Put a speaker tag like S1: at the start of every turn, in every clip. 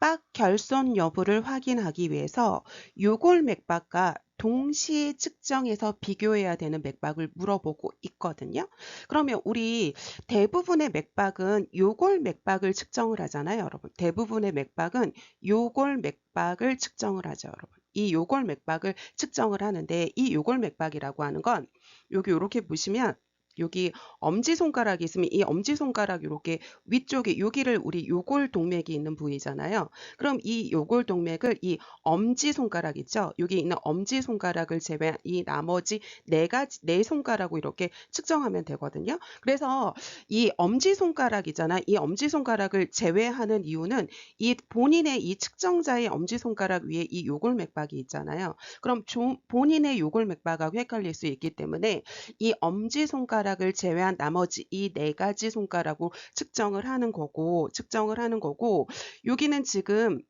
S1: 맥박 결손 여부를 확인하기 위해서 요골 맥박과 동시에 측정해서 비교해야 되는 맥박을 물어보고 있거든요. 그러면 우리 대부분의 맥박은 요골 맥박을 측정을 하잖아요, 여러분. 대부분의 맥박은 요골 맥박을 측정을 하죠, 여러분. 이 요골 맥박을 측정을 하는데 이 요골 맥박이라고 하는 건 여기 이렇게 보시면 여기 엄지손가락이 있으면 이 엄지손가락 이렇게 위쪽에 여기를 우리 요골동맥이 있는 부위잖아요. 그럼 이 요골동맥을 이 엄지손가락 있죠? 여기 있는 엄지손가락을 제외한 이 나머지 네 손가락으로 이렇게 측정하면 되거든요. 그래서 이 엄지손가락이잖아. 이 엄지손가락을 제외하는 이유는 이 본인의 이 측정자의 엄지손가락 위에 이 요골맥박이 있잖아요. 그럼 본인의 요골맥박하고 헷갈릴 수 있기 때문에 이 엄지손가락을 제외한 나머지 이 네 가지 손가락으로 측정을 하는 거고 여기는 지금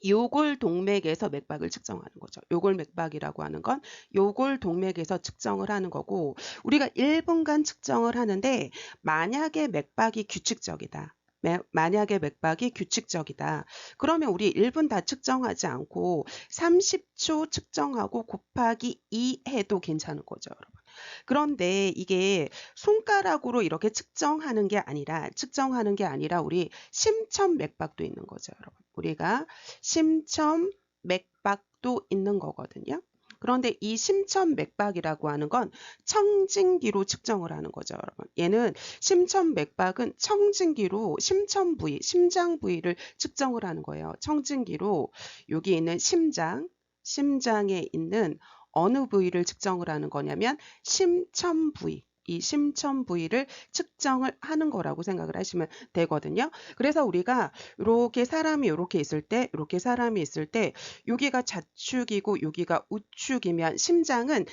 S1: 요골동맥에서 맥박을 측정하는 거죠. 요골맥박이라고 하는 건 요골동맥에서 측정을 하는 거고 우리가 1분간 측정을 하는데 만약에 맥박이 규칙적이다. 만약에 맥박이 규칙적이다. 그러면 우리 1분 다 측정하지 않고 30초 측정하고 곱하기 2 해도 괜찮은 거죠, 여러분. 그런데 이게 손가락으로 이렇게 측정하는 게 아니라 우리 심천 맥박도 있는 거죠, 여러분. 우리가 심천 맥박도 있는 거거든요. 그런데 이 심천 맥박이라고 하는 건 청진기로 측정을 하는 거죠, 여러분. 얘는 심천 맥박은 청진기로 심천 부위, 심장 부위를 측정을 하는 거예요. 청진기로 여기 있는 심장에 있는 어느 부위를 측정을 하는 거냐면 심천 부위. 이 심천 부위를 측정을 하는 거라고 생각을 하시면 되거든요. 그래서 우리가 이렇게 사람이 있을 때 여기가 좌축이고 여기가 우축이면 심장은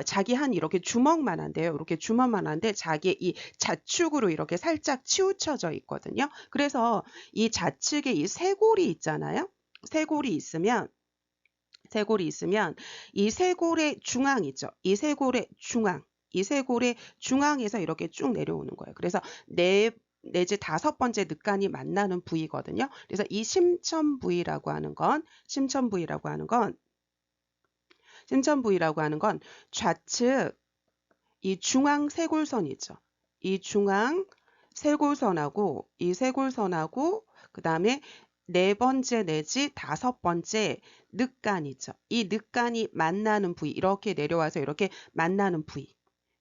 S1: 자기 한 이렇게 주먹만 한데요. 이렇게 주먹만 한데 자기의 이 좌축으로 이렇게 살짝 치우쳐져 있거든요. 그래서 이 좌측에 이 쇄골이 있잖아요. 쇄골이 있으면 이 쇄골의 중앙이죠. 이 쇄골의 중앙에서 이렇게 쭉 내려오는 거예요. 그래서 내지 5번째 늑간이 만나는 부위거든요. 그래서 이 심천 부위라고 하는 건 좌측 이 중앙 쇄골선이죠. 이 중앙 쇄골선하고 그다음에 4번째 내지 5번째 늑간이죠. 이 늑간이 만나는 부위, 이렇게 내려와서 이렇게 만나는 부위.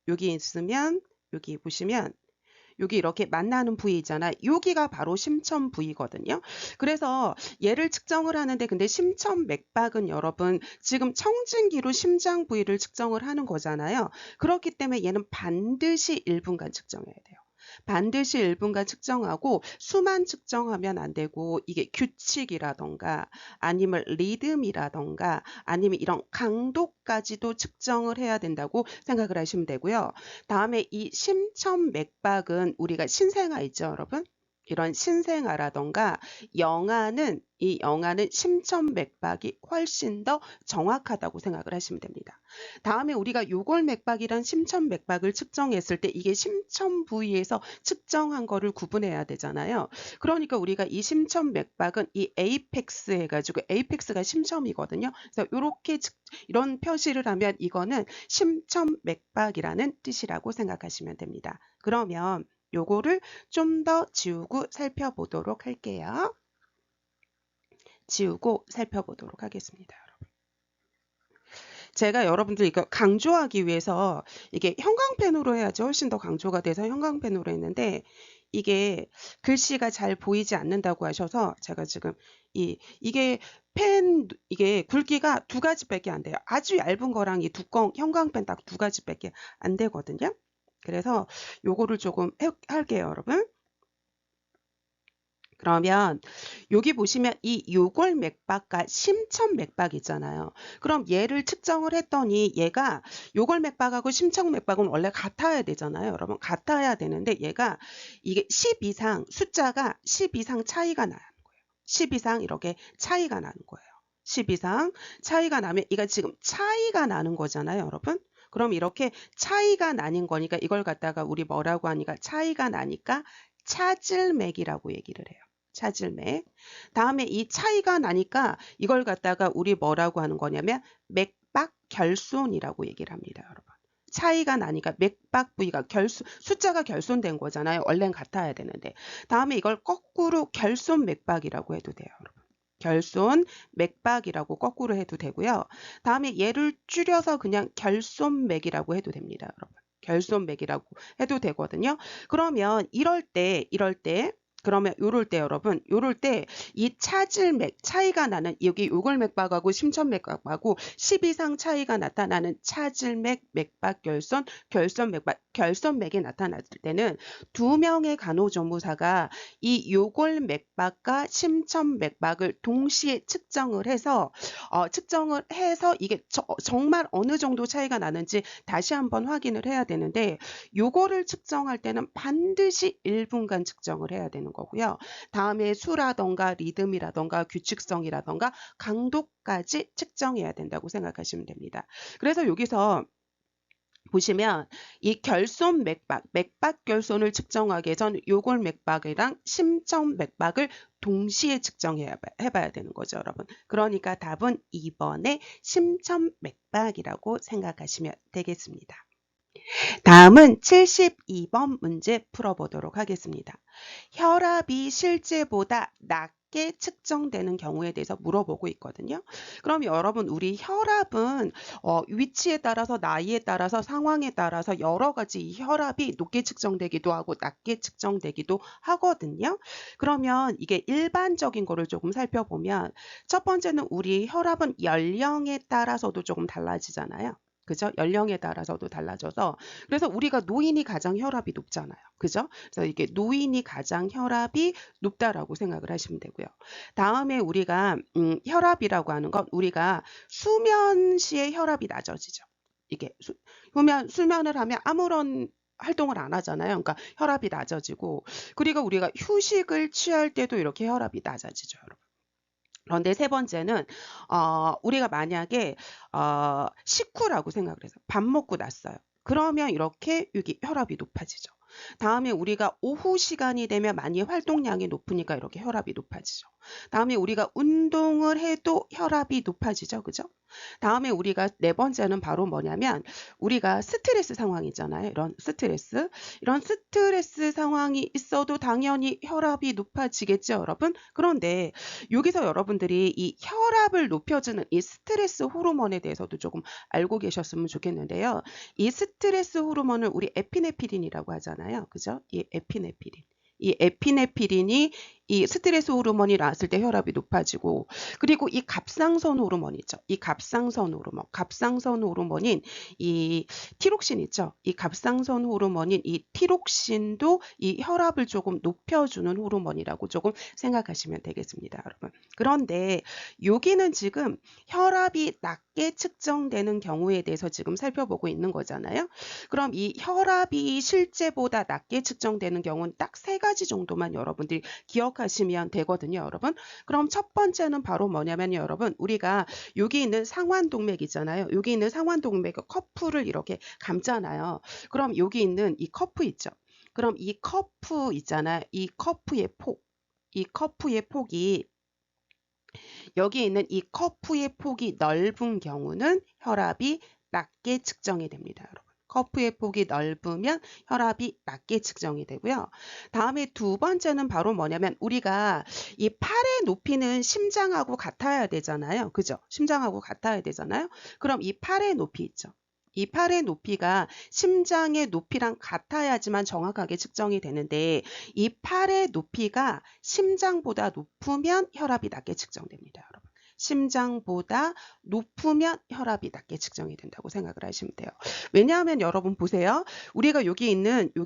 S1: 여기 있으면 여기 보시면 여기 이렇게 만나는 부위 있잖아. 여기가 바로 심천 부위거든요. 그래서 얘를 측정을 하는데 근데 심천 맥박은 여러분 지금 청진기로 심장 부위를 측정을 하는 거잖아요. 그렇기 때문에 얘는 반드시 1분간 측정해야 돼요. 반드시 1분간 측정하고 수만 측정하면 안 되고 이게 규칙이라던가 아니면 리듬이라던가 아니면 이런 강도까지도 측정을 해야 된다고 생각을 하시면 되고요. 다음에 이 심천 맥박은 우리가 신생아 있죠, 여러분? 이런 신생아라던가 이 영아는 심천 맥박이 훨씬 더 정확하다고 생각을 하시면 됩니다. 다음에 우리가 요골 맥박이랑 심천 맥박을 측정했을 때 이게 심천 부위에서 측정한 거를 구분해야 되잖아요. 그러니까 우리가 이 심천 맥박은 이 에이펙스 해가지고 에이펙스가 심점이거든요. 그래서 이런 표시를 하면 이거는 심천 맥박이라는 뜻이라고 생각하시면 됩니다. 그러면 요거를 좀 더 지우고 살펴보도록 할게요. 하겠습니다. 제가 여러분들 이거 강조하기 위해서 이게 형광펜으로 해야지 훨씬 더 강조가 돼서 형광펜으로 했는데 이게 글씨가 잘 보이지 않는다고 하셔서 제가 지금 이게 굵기가 2가지밖에 안 돼요. 아주 얇은 거랑 이 두꺼운 형광펜 딱 2가지밖에 안 되거든요. 그래서 요거를 조금 할게요, 여러분. 그러면 여기 보시면 이 요골 맥박과 심천 맥박 있잖아요. 그럼 얘를 측정을 했더니 얘가 요골 맥박하고 심천 맥박은 원래 같아야 되잖아요. 여러분 같아야 되는데 얘가 이게 10 이상 숫자가 10 이상 차이가 나는 거예요. 10 이상 이렇게 차이가 나는 거예요. 10 이상 차이가 나면 이거 지금 차이가 나는 거잖아요, 여러분. 그럼 이렇게 차이가 나는 거니까 이걸 갖다가 우리 뭐라고 하니까 차이가 나니까 차질맥이라고 얘기를 해요. 차질맥. 다음에 이 차이가 나니까 이걸 갖다가 우리 뭐라고 하는 거냐면 맥박 결손이라고 얘기를 합니다, 여러분. 차이가 나니까 맥박 부위가 숫자가 결손된 거잖아요. 원래는 같아야 되는데. 다음에 이걸 거꾸로 결손 맥박이라고 해도 돼요, 여러분. 결손 맥박이라고 거꾸로 해도 되고요. 다음에 얘를 줄여서 그냥 결손맥이라고 해도 됩니다, 여러분. 결손맥이라고 해도 되거든요. 그러면 이럴 때 그러면 요럴 때 여러분, 요럴 때 이 차질맥, 차이가 나는 여기 요골맥박하고 심천맥박하고 10 이상 차이가 나타나는 차질맥, 맥박 결손, 결손맥박, 결손맥이 나타날 때는 두 명의 간호조무사가 이 요골맥박과 심천맥박을 동시에 측정을 해서 이게 정말 어느 정도 차이가 나는지 다시 한번 확인을 해야 되는데 요거를 측정할 때는 반드시 1분간 측정을 해야 되는 거고요. 다음에 수라던가 리듬이라던가 규칙성이라던가 강도까지 측정해야 된다고 생각하시면 됩니다. 그래서 여기서 보시면 이 결손 맥박, 맥박 결손을 측정하기 위해서는 요골 맥박이랑 심천 맥박을 동시에 측정해봐야 되는 거죠, 여러분. 그러니까 답은 2번의 심천 맥박이라고 생각하시면 되겠습니다. 다음은 72번 문제 풀어보도록 하겠습니다. 혈압이 실제보다 낮게 측정되는 경우에 대해서 물어보고 있거든요. 그럼 여러분 우리 혈압은 위치에 따라서 나이에 따라서 상황에 따라서 여러 가지 혈압이 높게 측정되기도 하고 낮게 측정되기도 하거든요. 그러면 이게 일반적인 거를 조금 살펴보면 첫 번째는 우리 혈압은 연령에 따라서도 조금 달라지잖아요. 그죠? 연령에 따라서도 달라져서 그래서 우리가 노인이 가장 혈압이 높잖아요. 그죠? 그래서 이게 노인이 가장 혈압이 높다라고 생각을 하시면 되고요. 다음에 우리가 혈압이라고 하는 건 우리가 수면 시에 혈압이 낮아지죠. 이게 수면을 하면 아무런 활동을 안 하잖아요. 그러니까 혈압이 낮아지고 그리고 우리가 휴식을 취할 때도 이렇게 혈압이 낮아지죠, 여러분. 그런데 세 번째는 우리가 만약에 식후라고 생각을 해서 밥 먹고 났어요. 그러면 이렇게 여기 혈압이 높아지죠. 다음에 우리가 오후 시간이 되면 많이 활동량이 높으니까 이렇게 혈압이 높아지죠. 다음에 우리가 운동을 해도 혈압이 높아지죠. 그죠? 다음에 우리가 네 번째는 바로 뭐냐면 우리가 스트레스 상황이잖아요. 이런 스트레스 상황이 있어도 당연히 혈압이 높아지겠죠, 여러분? 그런데 여기서 여러분들이 이 혈압을 높여주는 이 스트레스 호르몬에 대해서도 조금 알고 계셨으면 좋겠는데요. 이 스트레스 호르몬을 우리 에피네피린이라고 하잖아요. 그죠? 이 에피네피린이 이 스트레스 호르몬이 나왔을 때 혈압이 높아지고 그리고 이 갑상선 호르몬 있죠. 이 갑상선 호르몬인 이 티록신 있죠. 이 갑상선 호르몬인 이 티록신도 이 혈압을 조금 높여주는 호르몬이라고 조금 생각하시면 되겠습니다, 여러분. 그런데 여기는 지금 혈압이 낮게 측정되는 경우에 대해서 지금 살펴보고 있는 거잖아요. 그럼 이 혈압이 실제보다 낮게 측정되는 경우는 딱 세 가지 정도만 여러분들이 기억하시면 되거든요, 여러분. 그럼 첫 번째는 바로 뭐냐면 여러분 우리가 여기 있는 상완동맥 있잖아요. 여기 있는 상완동맥 커프를 이렇게 감잖아요. 그럼 여기 있는 이 커프 있죠. 그럼 이 커프 있잖아요. 이 커프의 폭이 여기 있는 이 커프의 폭이 넓은 경우는 혈압이 낮게 측정이 됩니다, 여러분. 커프의 폭이 넓으면 혈압이 낮게 측정이 되고요. 다음에 두 번째는 바로 뭐냐면 우리가 이 팔의 높이는 심장하고 같아야 되잖아요. 그죠? 심장하고 같아야 되잖아요. 그럼 이 팔의 높이 있죠. 이 팔의 높이가 심장의 높이랑 같아야지만 정확하게 측정이 되는데 이 팔의 높이가 심장보다 높으면 혈압이 낮게 측정됩니다, 여러분. 심장보다 높으면 혈압이 낮게 측정이 된다고 생각을 하시면 돼요. 왜냐하면 여러분 보세요. 우리가 여기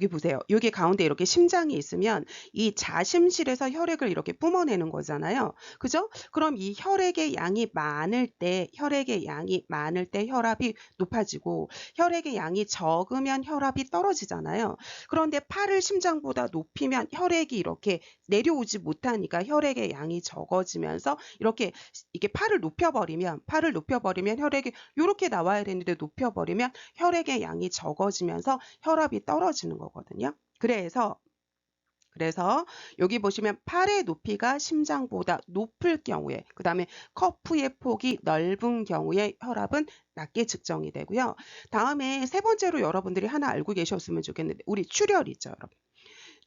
S1: 보세요. 여기 가운데 이렇게 심장이 있으면 이 자심실에서 혈액을 이렇게 뿜어내는 거잖아요. 그죠? 그럼 이 혈액의 양이 많을 때 혈압이 높아지고 혈액의 양이 적으면 혈압이 떨어지잖아요. 그런데 팔을 심장보다 높이면 혈액이 이렇게 내려오지 못하니까 혈액의 양이 적어지면서 이게 팔을 높여버리면 혈액이 이렇게 나와야 되는데 높여버리면 혈액의 양이 적어지면서 혈압이 떨어지는 거거든요. 그래서 그래서 여기 보시면 팔의 높이가 심장보다 높을 경우에, 그 다음에 커프의 폭이 넓은 경우에 혈압은 낮게 측정이 되고요. 다음에 세 번째로 여러분들이 하나 알고 계셨으면 좋겠는데, 우리 출혈이죠, 여러분.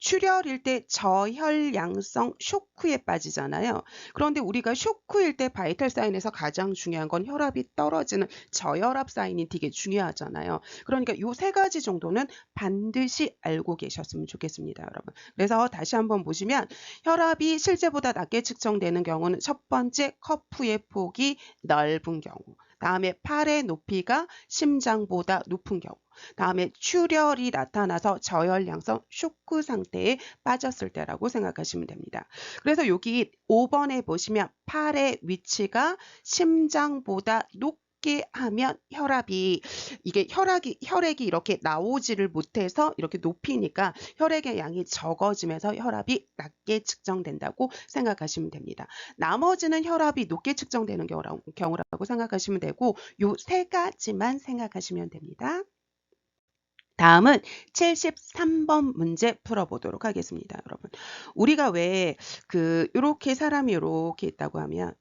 S1: 출혈일 때 저혈량성 쇼크에 빠지잖아요. 그런데 우리가 쇼크일 때 바이탈 사인에서 가장 중요한 건 혈압이 떨어지는 저혈압 사인이 되게 중요하잖아요. 그러니까 요 세 가지 정도는 반드시 알고 계셨으면 좋겠습니다, 여러분. 그래서 다시 한번 보시면 혈압이 실제보다 낮게 측정되는 경우는 첫 번째 커프의 폭이 넓은 경우, 다음에 팔의 높이가 심장보다 높은 경우, 다음에 출혈이 나타나서 저혈량성 쇼크 상태에 빠졌을 때라고 생각하시면 됩니다. 그래서 여기 5번에 보시면 팔의 위치가 심장보다 높게 하면 혈압이, 이게 혈액이 이렇게 나오지를 못해서 이렇게 높이니까 혈액의 양이 적어지면서 혈압이 낮게 측정된다고 생각하시면 됩니다. 나머지는 혈압이 높게 측정되는 경우라고 생각하시면 되고, 요 세 가지만 생각하시면 됩니다. 다음은 73번 문제 풀어보도록 하겠습니다, 여러분. 우리가 왜 요렇게 사람이 요렇게 있다고 하면,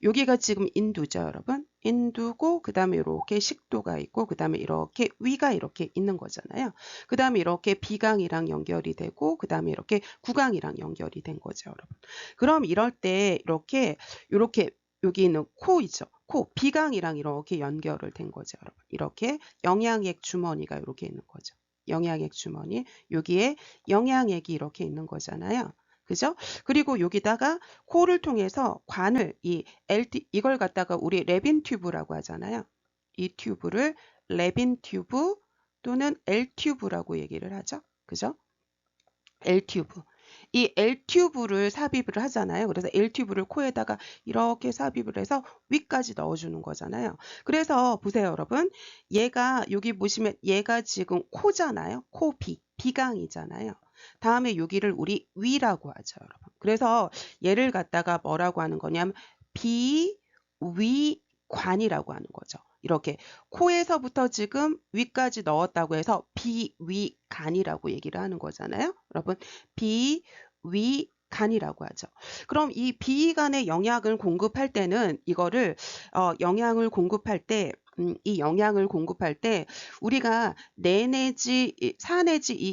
S1: 여기가 지금 인두죠, 여러분. 인두고, 그 다음에 이렇게 식도가 있고, 그 다음에 이렇게 위가 이렇게 있는 거잖아요. 그 다음에 이렇게 비강이랑 연결이 되고, 그 다음에 이렇게 구강이랑 연결이 된 거죠, 여러분. 그럼 이럴 때 이렇게 여기 있는 코이죠. 코, 비강이랑 이렇게 연결을 된 거죠, 여러분. 이렇게 영양액 주머니가 이렇게 있는 거죠. 영양액 주머니, 여기에 영양액이 이렇게 있는 거잖아요. 그죠? 그리고 여기다가 코를 통해서 관을, 이걸 갖다가 우리 레빈 튜브라고 하잖아요. 이 튜브를 레빈 튜브 또는 L 튜브라고 얘기를 하죠. 그죠? L 튜브. 이 L 튜브를 삽입을 하잖아요. 그래서 L 튜브를 코에다가 이렇게 삽입을 해서 위까지 넣어주는 거잖아요. 그래서 보세요, 여러분. 얘가 여기 보시면 얘가 지금 코잖아요. 비강이잖아요. 다음에 여기를 우리 위라고 하죠, 여러분. 그래서 얘를 갖다가 뭐라고 하는 거냐면 비위관이라고 하는 거죠. 이렇게 코에서부터 지금 위까지 넣었다고 해서 비위간이라고 얘기를 하는 거잖아요. 여러분, 비위간이라고 하죠. 그럼 이 비위간에 영양을 공급할 때는 이거를 영양을 공급할 때 우리가 4 내지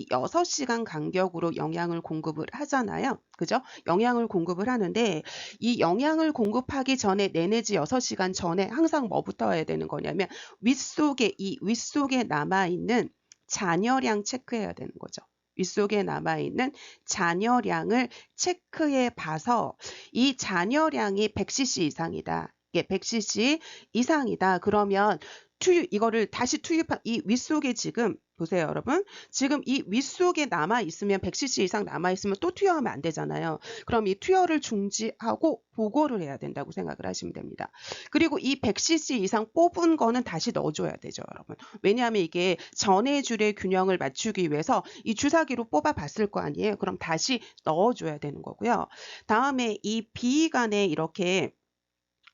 S1: 6시간 간격으로 영양을 공급을 하잖아요. 그죠? 영양을 공급을 하는데 이 영양을 공급하기 전에 4 내지 6시간 전에 항상 뭐부터 해야 되는 거냐면 윗속에 남아있는 잔여량 체크해야 되는 거죠. 윗속에 남아있는 잔여량을 체크해 봐서 이 잔여량이 100cc 이상이다. 이게 100cc 이상이다. 그러면 이거를 다시 이 윗속에 지금 보세요, 여러분. 지금 이 윗속에 남아있으면 100cc 이상 남아있으면 또 투여하면 안 되잖아요. 그럼 이 투여를 중지하고 보고를 해야 된다고 생각을 하시면 됩니다. 그리고 이 100cc 이상 뽑은 거는 다시 넣어줘야 되죠, 여러분. 왜냐하면 이게 전해줄의 균형을 맞추기 위해서 이 주사기로 뽑아봤을 거 아니에요. 그럼 다시 넣어줘야 되는 거고요. 다음에 이 비위간에 이렇게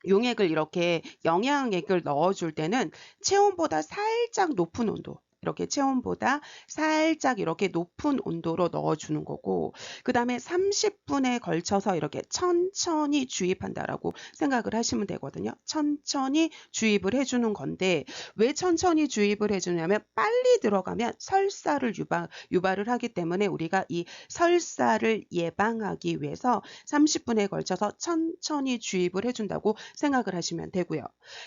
S1: 용액을 이렇게 영양액을 넣어줄 때는 체온보다 살짝 높은 온도, 이렇게 체온보다 살짝 이렇게 높은 온도로 넣어주는 거고, 그 다음에 30분에 걸쳐서 이렇게 천천히 주입한다라고 생각을 하시면 되거든요. 천천히 주입을 해주는 건데, 왜 천천히 주입을 해주냐면 빨리 들어가면 설사를 유발을 하기 때문에 우리가 이 설사를 예방하기 위해서 30분에 걸쳐서 천천히 주입을 해준다고 생각을 하시면 되고요.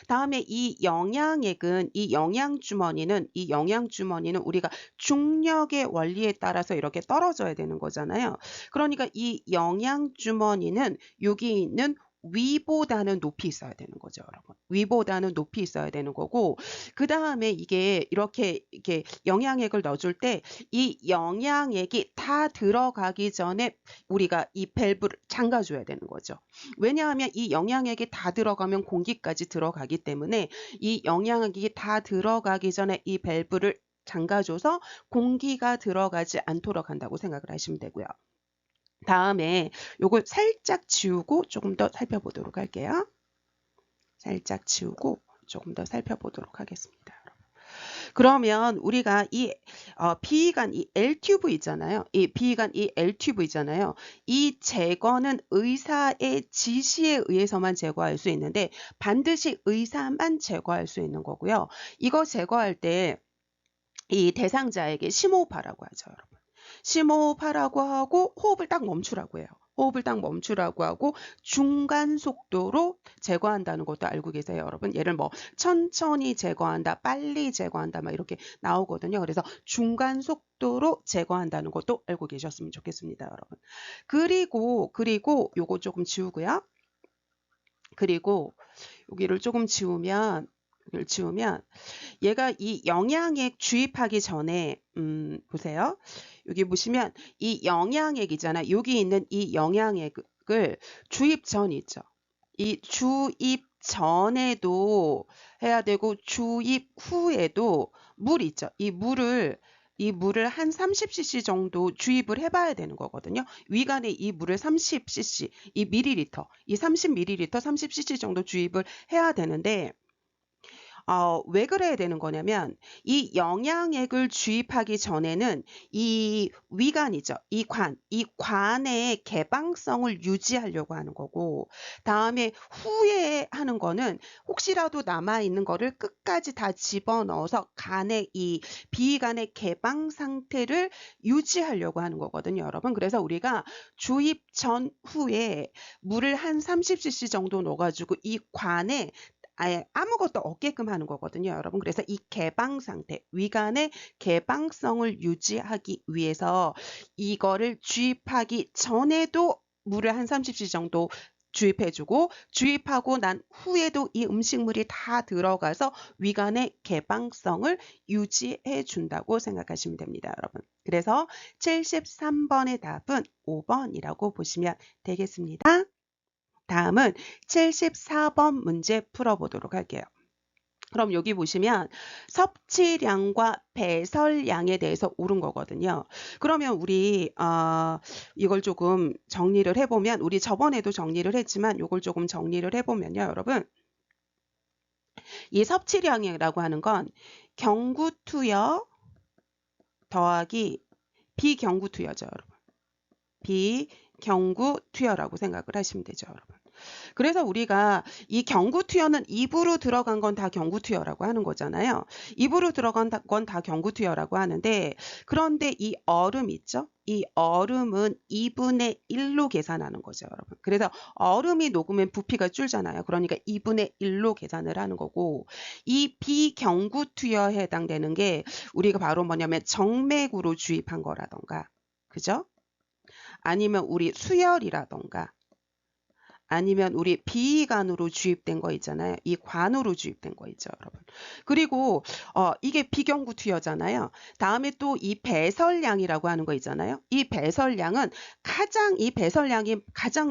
S1: 다음에 이 영양액은, 이 영양주머니는 우리가 중력의 원리에 따라서 이렇게 떨어져야 되는 거잖아요. 그러니까 이 영양주머니는 여기 있는 위보다는 높이 있어야 되는 거죠, 여러분. 위보다는 높이 있어야 되는 거고, 그 다음에 이렇게 영양액을 넣어줄 때 이 영양액이 다 들어가기 전에 우리가 이 밸브를 잠가줘야 되는 거죠. 왜냐하면 이 영양액이 다 들어가면 공기까지 들어가기 때문에 이 영양액이 다 들어가기 전에 이 밸브를 잠가줘서 공기가 들어가지 않도록 한다고 생각을 하시면 되고요. 다음에 요걸 살짝 지우고 조금 더 살펴보도록 할게요. 살짝 지우고 조금 더 살펴보도록 하겠습니다. 그러면 우리가 이 비위관 이 L튜브 있잖아요. 이 비위관 이 L튜브 있잖아요. 이 제거는 의사의 지시에 의해서만 제거할 수 있는데 반드시 의사만 제거할 수 있는 거고요. 이거 제거할 때 이 대상자에게 심호흡하라고 하죠, 여러분. 심호흡하라고 하고 호흡을 딱 멈추라고 해요. 호흡을 딱 멈추라고 하고 중간 속도로 제거한다는 것도 알고 계세요, 여러분. 얘를 뭐 천천히 제거한다, 빨리 제거한다 막 이렇게 나오거든요. 그래서 중간 속도로 제거한다는 것도 알고 계셨으면 좋겠습니다, 여러분. 그리고 요거 조금 지우고요. 그리고 여기를 조금 지우면 얘가 이 영양액 주입하기 전에 보세요. 여기 보시면 이 영양액이잖아. 여기 있는 이 영양액을 주입 전 있죠. 이 주입 전에도 해야 되고 주입 후에도 물 있죠. 이 물을 한 30cc 정도 주입을 해봐야 되는 거거든요. 위간에 이 물을 30cc, 이 밀리리터, 이 30ml, 30cc 정도 주입을 해야 되는데 왜 그래야 되는 거냐면 이 영양액을 주입하기 전에는 이 위관이죠. 이 관의 개방성을 유지하려고 하는 거고 다음에 후에 하는 거는 혹시라도 남아있는 거를 끝까지 다 집어넣어서 간의 이 비관의 개방 상태를 유지하려고 하는 거거든요, 여러분. 그래서 우리가 주입 전 후에 물을 한 30cc 정도 넣어가지고 이 관에 아예 아무것도 없게끔 하는 거거든요, 여러분. 그래서 이 개방 상태, 위관의 개방성을 유지하기 위해서 이거를 주입하기 전에도 물을 한 30cc 정도 주입해주고 주입하고 난 후에도 이 음식물이 다 들어가서 위관의 개방성을 유지해 준다고 생각하시면 됩니다, 여러분. 그래서 73번의 답은 5번이라고 보시면 되겠습니다. 다음은 74번 문제 풀어보도록 할게요. 그럼 여기 보시면 섭취량과 배설량에 대해서 옳은 거거든요. 그러면 우리 이걸 조금 정리를 해보면 우리 저번에도 정리를 했지만 이걸 조금 정리를 해보면요, 여러분. 이 섭취량이라고 하는 건 경구투여 더하기 비경구투여죠, 여러분. 비경구투여라고 생각을 하시면 되죠, 여러분. 그래서 우리가 이 경구투여는 입으로 들어간 건 다 경구투여라고 하는 거잖아요. 입으로 들어간 건 다 경구투여라고 하는데 그런데 이 얼음 있죠? 이 얼음은 2분의 1로 계산하는 거죠, 여러분. 그래서 얼음이 녹으면 부피가 줄잖아요. 그러니까 2분의 1로 계산을 하는 거고 이 비경구투여에 해당되는 게 우리가 바로 뭐냐면 정맥으로 주입한 거라던가 그죠? 아니면 우리 수혈이라던가 아니면 우리 비관으로 주입된 거 있잖아요. 이 관으로 주입된 거 있죠, 여러분. 그리고 이게 비경구투여잖아요. 다음에 또 이 배설량이라고 하는 거 있잖아요. 이 배설량은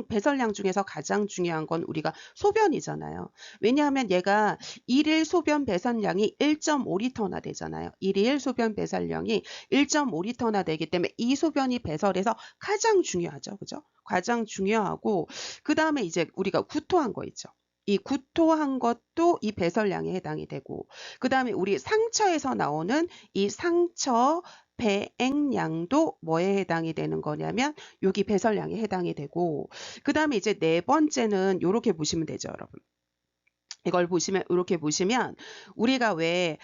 S1: 배설량 중에서 가장 중요한 건 우리가 소변이잖아요. 왜냐하면 얘가 일일 소변 배설량이 1.5리터나 되잖아요. 일일 소변 배설량이 1.5리터나 되기 때문에 이 소변이 배설해서 가장 중요하죠. 그죠? 가장 중요하고 그 다음에 이제 우리가 구토한 거 있죠. 이 구토한 것도 이 배설량에 해당이 되고 그 다음에 우리 상처에서 나오는 이 상처 배액량도 뭐에 해당이 되는 거냐면 여기 배설량에 해당이 되고 그 다음에 이제 네 번째는 이렇게 보시면 되죠, 여러분. 이걸 보시면 이렇게 보시면 우리가 왜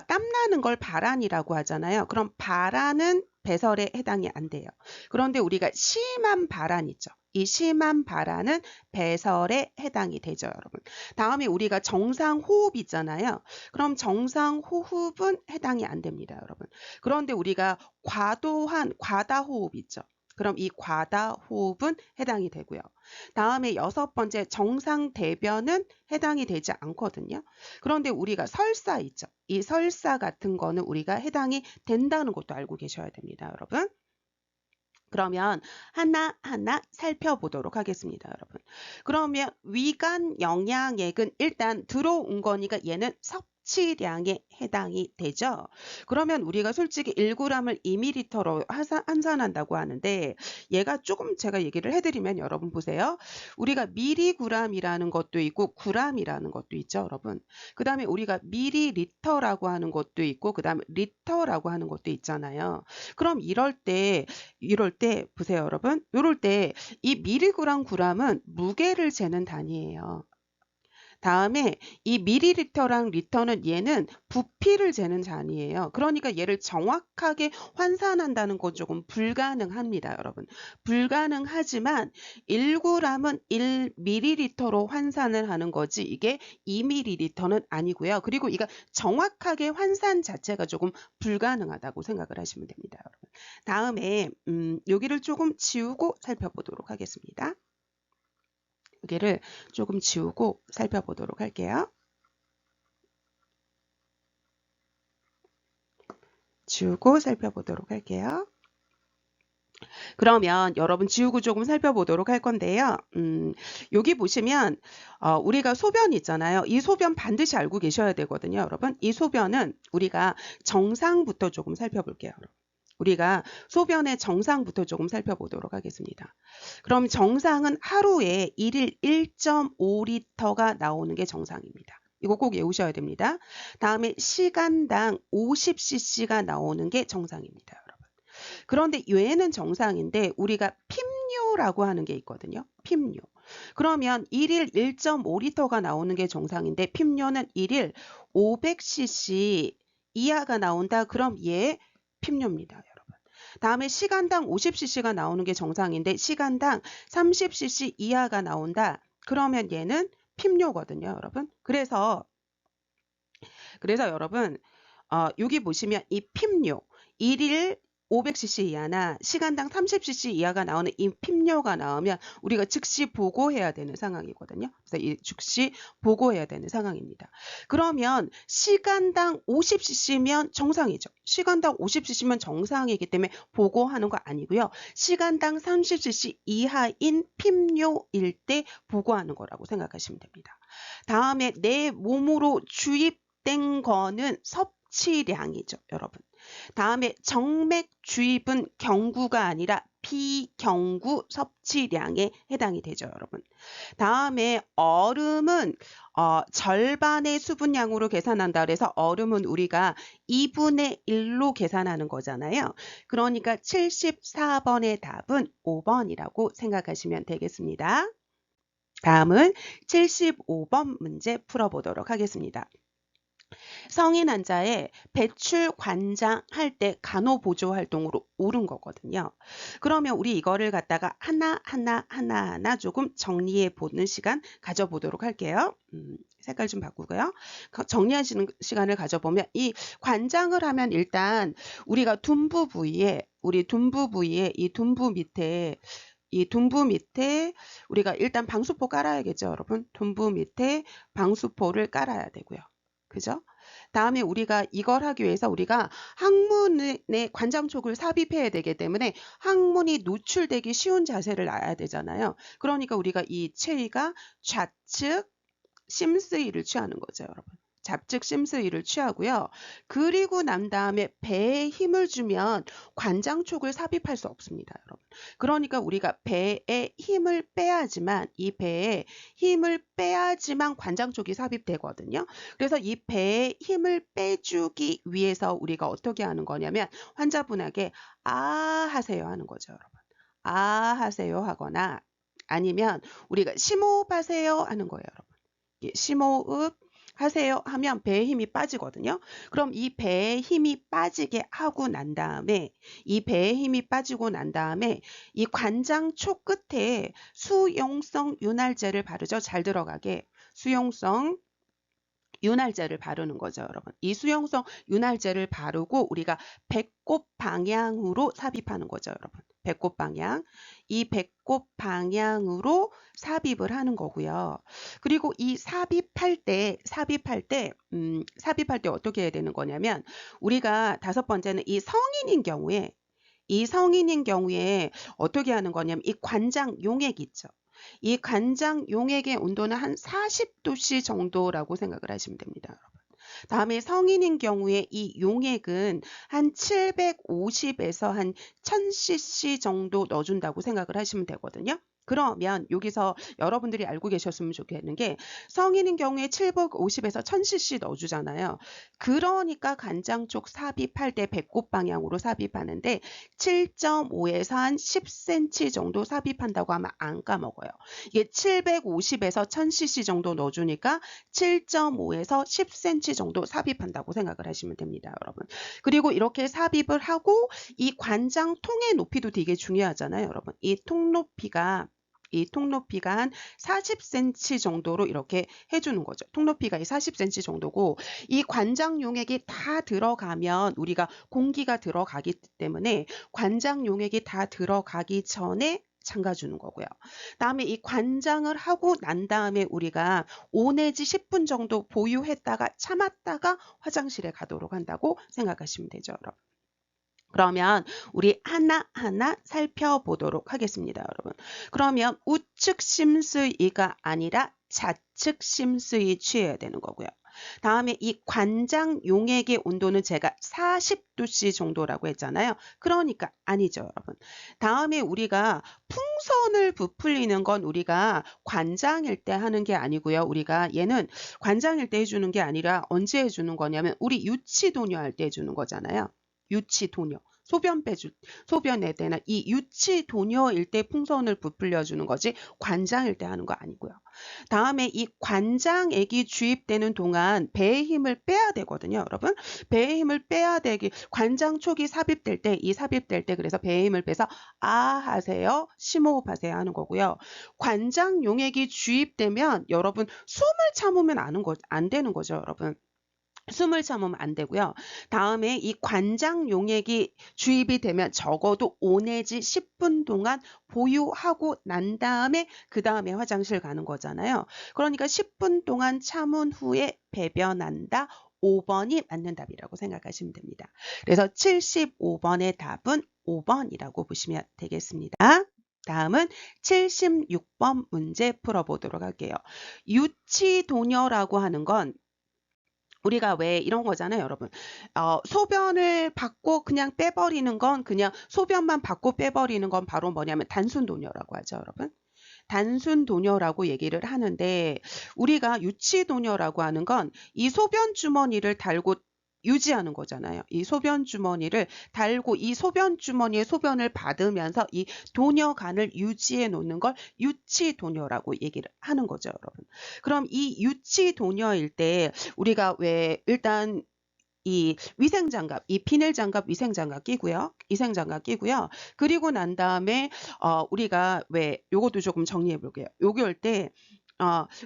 S1: 땀나는 걸 발한이라고 하잖아요. 그럼 발한은 배설에 해당이 안 돼요. 그런데 우리가 심한 발한 있죠. 이 심한 발한은 배설에 해당이 되죠, 여러분. 다음에 우리가 정상 호흡 있잖아요. 그럼 정상 호흡은 해당이 안 됩니다, 여러분. 그런데 우리가 과다 호흡 있죠. 그럼 이 과다 호흡은 해당이 되고요. 다음에 6번째 정상 대변은 해당이 되지 않거든요. 그런데 우리가 설사 있죠. 이 설사 같은 거는 우리가 해당이 된다는 것도 알고 계셔야 됩니다, 여러분. 그러면 하나하나 살펴보도록 하겠습니다, 여러분. 그러면 위관 영양액은 일단 들어온 거니까 얘는 섭취량에 해당이 되죠. 그러면 우리가 솔직히 1g을 2ml로 환산한다고 하는데 얘가 조금 제가 얘기를 해드리면 여러분 보세요. 우리가 미리그램이라는 것도 있고 g이라는 것도 있죠, 여러분. 그 다음에 우리가 미리리터라고 하는 것도 있고 그 다음에 리터라고 하는 것도 있잖아요. 그럼 이럴 때 보세요, 여러분. 이럴 때 이 미리그램, g은 무게를 재는 단위예요. 다음에 이 미리리터랑 리터는 얘는 부피를 재는 단위예요. 그러니까 얘를 정확하게 환산한다는 건 조금 불가능합니다, 여러분. 불가능하지만 1g은 1ml로 환산을 하는 거지 이게 2ml는 아니고요. 그리고 이거 정확하게 환산 자체가 조금 불가능하다고 생각을 하시면 됩니다, 여러분. 다음에 여기를 조금 지우고 살펴보도록 하겠습니다. 여기를 조금 지우고 살펴보도록 할게요. 지우고 살펴보도록 할게요. 그러면 여러분 지우고 조금 살펴보도록 할 건데요. 여기 보시면 우리가 소변 있잖아요. 이 소변 반드시 알고 계셔야 되거든요, 여러분. 이 소변은 우리가 정상부터 조금 살펴볼게요, 여러분. 우리가 소변의 정상부터 조금 살펴보도록 하겠습니다. 그럼 정상은 하루에 1일 1.5리터가 나오는 게 정상입니다. 이거 꼭 외우셔야 됩니다. 다음에 시간당 50cc가 나오는 게 정상입니다, 여러분. 그런데 얘는 정상인데 우리가 핍뇨라고 하는 게 있거든요. 핍뇨. 그러면 1일 1.5리터가 나오는 게 정상인데 핍뇨는 1일 500cc 이하가 나온다. 그럼 얘 핍뇨입니다, 여러분. 다음에 시간당 50cc가 나오는 게 정상인데 시간당 30cc 이하가 나온다. 그러면 얘는 핍뇨거든요, 여러분. 그래서 여러분 여기 보시면 이 핍뇨 1일 500cc 이하나 시간당 30cc 이하가 나오는 이 핍뇨가 나오면 우리가 즉시 보고해야 되는 상황이거든요. 그래서 이 즉시 보고해야 되는 상황입니다. 그러면 시간당 50cc면 정상이죠. 시간당 50cc면 정상이기 때문에 보고하는 거 아니고요. 시간당 30cc 이하인 핍뇨일 때 보고하는 거라고 생각하시면 됩니다. 다음에 내 몸으로 주입된 거는 섭취량이죠, 여러분. 다음에 정맥 주입은 경구가 아니라 비경구 섭취량에 해당이 되죠, 여러분. 다음에 얼음은 절반의 수분량으로 계산한다 그래서 얼음은 우리가 2분의 1로 계산하는 거잖아요. 그러니까 74번의 답은 5번이라고 생각하시면 되겠습니다. 다음은 75번 문제 풀어보도록 하겠습니다. 성인 환자의 배출 관장할 때 간호보조 활동으로 옳은 거거든요. 그러면 우리 이거를 갖다가 하나하나 조금 정리해 보는 시간 가져보도록 할게요. 색깔 좀 바꾸고요. 정리하시는 시간을 가져보면 이 관장을 하면 일단 우리가 둔부 부위에 이 둔부 밑에 우리가 일단 방수포 깔아야겠죠, 여러분. 둔부 밑에 방수포를 깔아야 되고요. 그죠? 다음에 우리가 이걸 하기 위해서 우리가 항문에 관장촉을 삽입해야 되기 때문에 항문이 노출되기 쉬운 자세를 놔야 되잖아요. 그러니까 우리가 이 체위가 좌측 심스위를 취하는 거죠, 여러분. 좌측 심스위를 취하고요. 그리고 난 다음에 배에 힘을 주면 관장촉을 삽입할 수 없습니다, 여러분. 그러니까 우리가 배에 힘을 빼야지만 관장촉이 삽입되거든요. 그래서 이 배에 힘을 빼주기 위해서 우리가 어떻게 하는 거냐면 환자분에게 아 하세요 하는 거죠, 여러분. 아 하세요 하거나 아니면 우리가 심호흡 하세요 하는 거예요, 여러분. 심호흡 하세요 하면 배에 힘이 빠지거든요. 그럼 이 배에 힘이 빠지게 하고 난 다음에 이 관장촉 끝에 수용성 윤활제를 바르죠. 잘 들어가게 수용성 윤활제를 바르는 거죠, 여러분. 이 수용성 윤활제를 바르고 우리가 배꼽 방향으로 삽입하는 거죠, 여러분. 배꼽 방향. 이 배꼽 방향으로 삽입을 하는 거고요. 그리고 이 삽입할 때 어떻게 해야 되는 거냐면 우리가 5번째는 이 성인인 경우에 어떻게 하는 거냐면 이 관장 용액 있죠. 이 관장 용액의 온도는 한 40도씨 정도라고 생각을 하시면 됩니다, 여러분. 다음에 성인인 경우에 이 용액은 한 750에서 한 1000cc 정도 넣어준다고 생각을 하시면 되거든요. 그러면 여기서 여러분들이 알고 계셨으면 좋겠는 게 성인인 경우에 750에서 1000cc 넣어주잖아요. 그러니까 간장 쪽 삽입할 때 배꼽 방향으로 삽입하는데 7.5에서 한 10cm 정도 삽입한다고 하면 안 까먹어요. 이게 750에서 1000cc 정도 넣어주니까 7.5에서 10cm 정도 삽입한다고 생각을 하시면 됩니다, 여러분. 그리고 이렇게 삽입을 하고 이 관장 통의 높이도 되게 중요하잖아요, 여러분. 이 통높이가 한 40cm 정도로 이렇게 해주는 거죠. 통높이가 40cm 정도고 이 관장 용액이 다 들어가면 우리가 공기가 들어가기 때문에 관장 용액이 다 들어가기 전에 잠가주는 거고요. 다음에 이 관장을 하고 난 다음에 우리가 5 내지 10분 정도 보유했다가 참았다가 화장실에 가도록 한다고 생각하시면 되죠, 여러분. 그러면 우리 하나하나 살펴보도록 하겠습니다, 여러분. 그러면 우측 심수위가 아니라 좌측 심수위 취해야 되는 거고요. 다음에 이 관장 용액의 온도는 제가 40도씨 정도라고 했잖아요. 그러니까 아니죠, 여러분. 다음에 우리가 풍선을 부풀리는 건 우리가 관장일 때 하는 게 아니고요. 우리가 얘는 관장일 때 해주는 게 아니라 언제 해주는 거냐면 우리 유치도뇨 할 때 해주는 거잖아요. 유치도뇨. 소변에 대한 이 유치도뇨일 때 풍선을 부풀려 주는 거지 관장일 때 하는 거 아니고요. 다음에 이 관장액이 주입되는 동안 배의 힘을 빼야 되거든요, 여러분. 배의 힘을 빼야 되기 관장 촉이 삽입될 때 그래서 배의 힘을 빼서 아 하세요, 심호흡하세요 하는 거고요. 관장 용액이 주입되면 여러분 숨을 참으면 안 되는 거죠, 여러분. 숨을 참으면 안 되고요. 다음에 이 관장 용액이 주입이 되면 적어도 5 내지 10분 동안 보유하고 난 다음에 그 다음에 화장실 가는 거잖아요. 그러니까 10분 동안 참은 후에 배변한다. 5번이 맞는 답이라고 생각하시면 됩니다. 그래서 75번의 답은 5번이라고 보시면 되겠습니다. 다음은 76번 문제 풀어보도록 할게요. 유치도뇨라고 하는 건 우리가 왜 이런 거잖아요, 여러분. 소변을 받고 그냥 빼버리는 건 그냥 소변만 받고 빼버리는 건 바로 뭐냐면 단순도뇨라고 하죠, 여러분. 단순도뇨라고 얘기를 하는데 우리가 유치도뇨라고 하는 건 이 소변 주머니를 달고 유지하는 거잖아요. 이 소변 주머니를 달고 이 소변 주머니에 소변을 받으면서 이 도뇨관을 유지해 놓는 걸 유치도뇨라고 얘기를 하는 거죠, 여러분. 그럼 이 유치도뇨일 때 우리가 왜 일단 이 위생장갑, 이 비닐장갑, 위생장갑 끼고요. 그리고 난 다음에 우리가 왜 요것도 조금 정리해 볼게요. 요기 올 때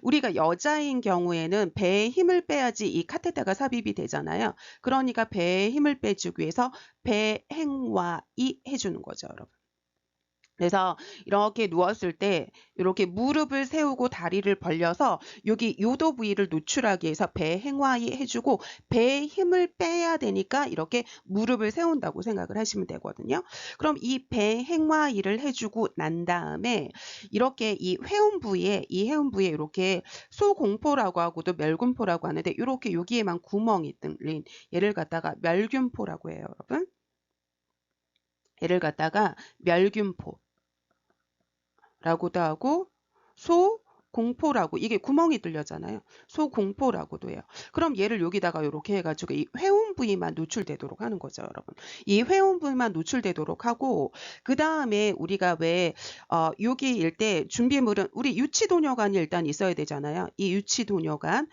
S1: 우리가 여자인 경우에는 배에 힘을 빼야지 이 카테터가 삽입이 되잖아요. 그러니까 배에 힘을 빼주기 위해서 배행와이 해주는 거죠, 여러분. 그래서 이렇게 누웠을 때 이렇게 무릎을 세우고 다리를 벌려서 여기 요도 부위를 노출하기 위해서 배행와이 해주고 배에 힘을 빼야 되니까 이렇게 무릎을 세운다고 생각을 하시면 되거든요. 그럼 이 배행와이를 해주고 난 다음에 이렇게 이 회음 부위에 이렇게 소공포라고 하고도 멸균포라고 하는데 이렇게 여기에만 구멍이 뚫린 얘를 갖다가 멸균포라고 해요, 여러분. 얘를 갖다가 멸균포 라고도 하고 소공포라고 이게 구멍이 뚫렸잖아요. 소공포라고도 해요. 그럼 얘를 여기다가 이렇게 해가지고 이 회음 부위만 노출되도록 하는 거죠, 여러분. 이 회음 부위만 노출되도록 하고 그 다음에 우리가 왜 여기일 때 준비물은 우리 유치도뇨관이 일단 있어야 되잖아요. 이 유치도뇨관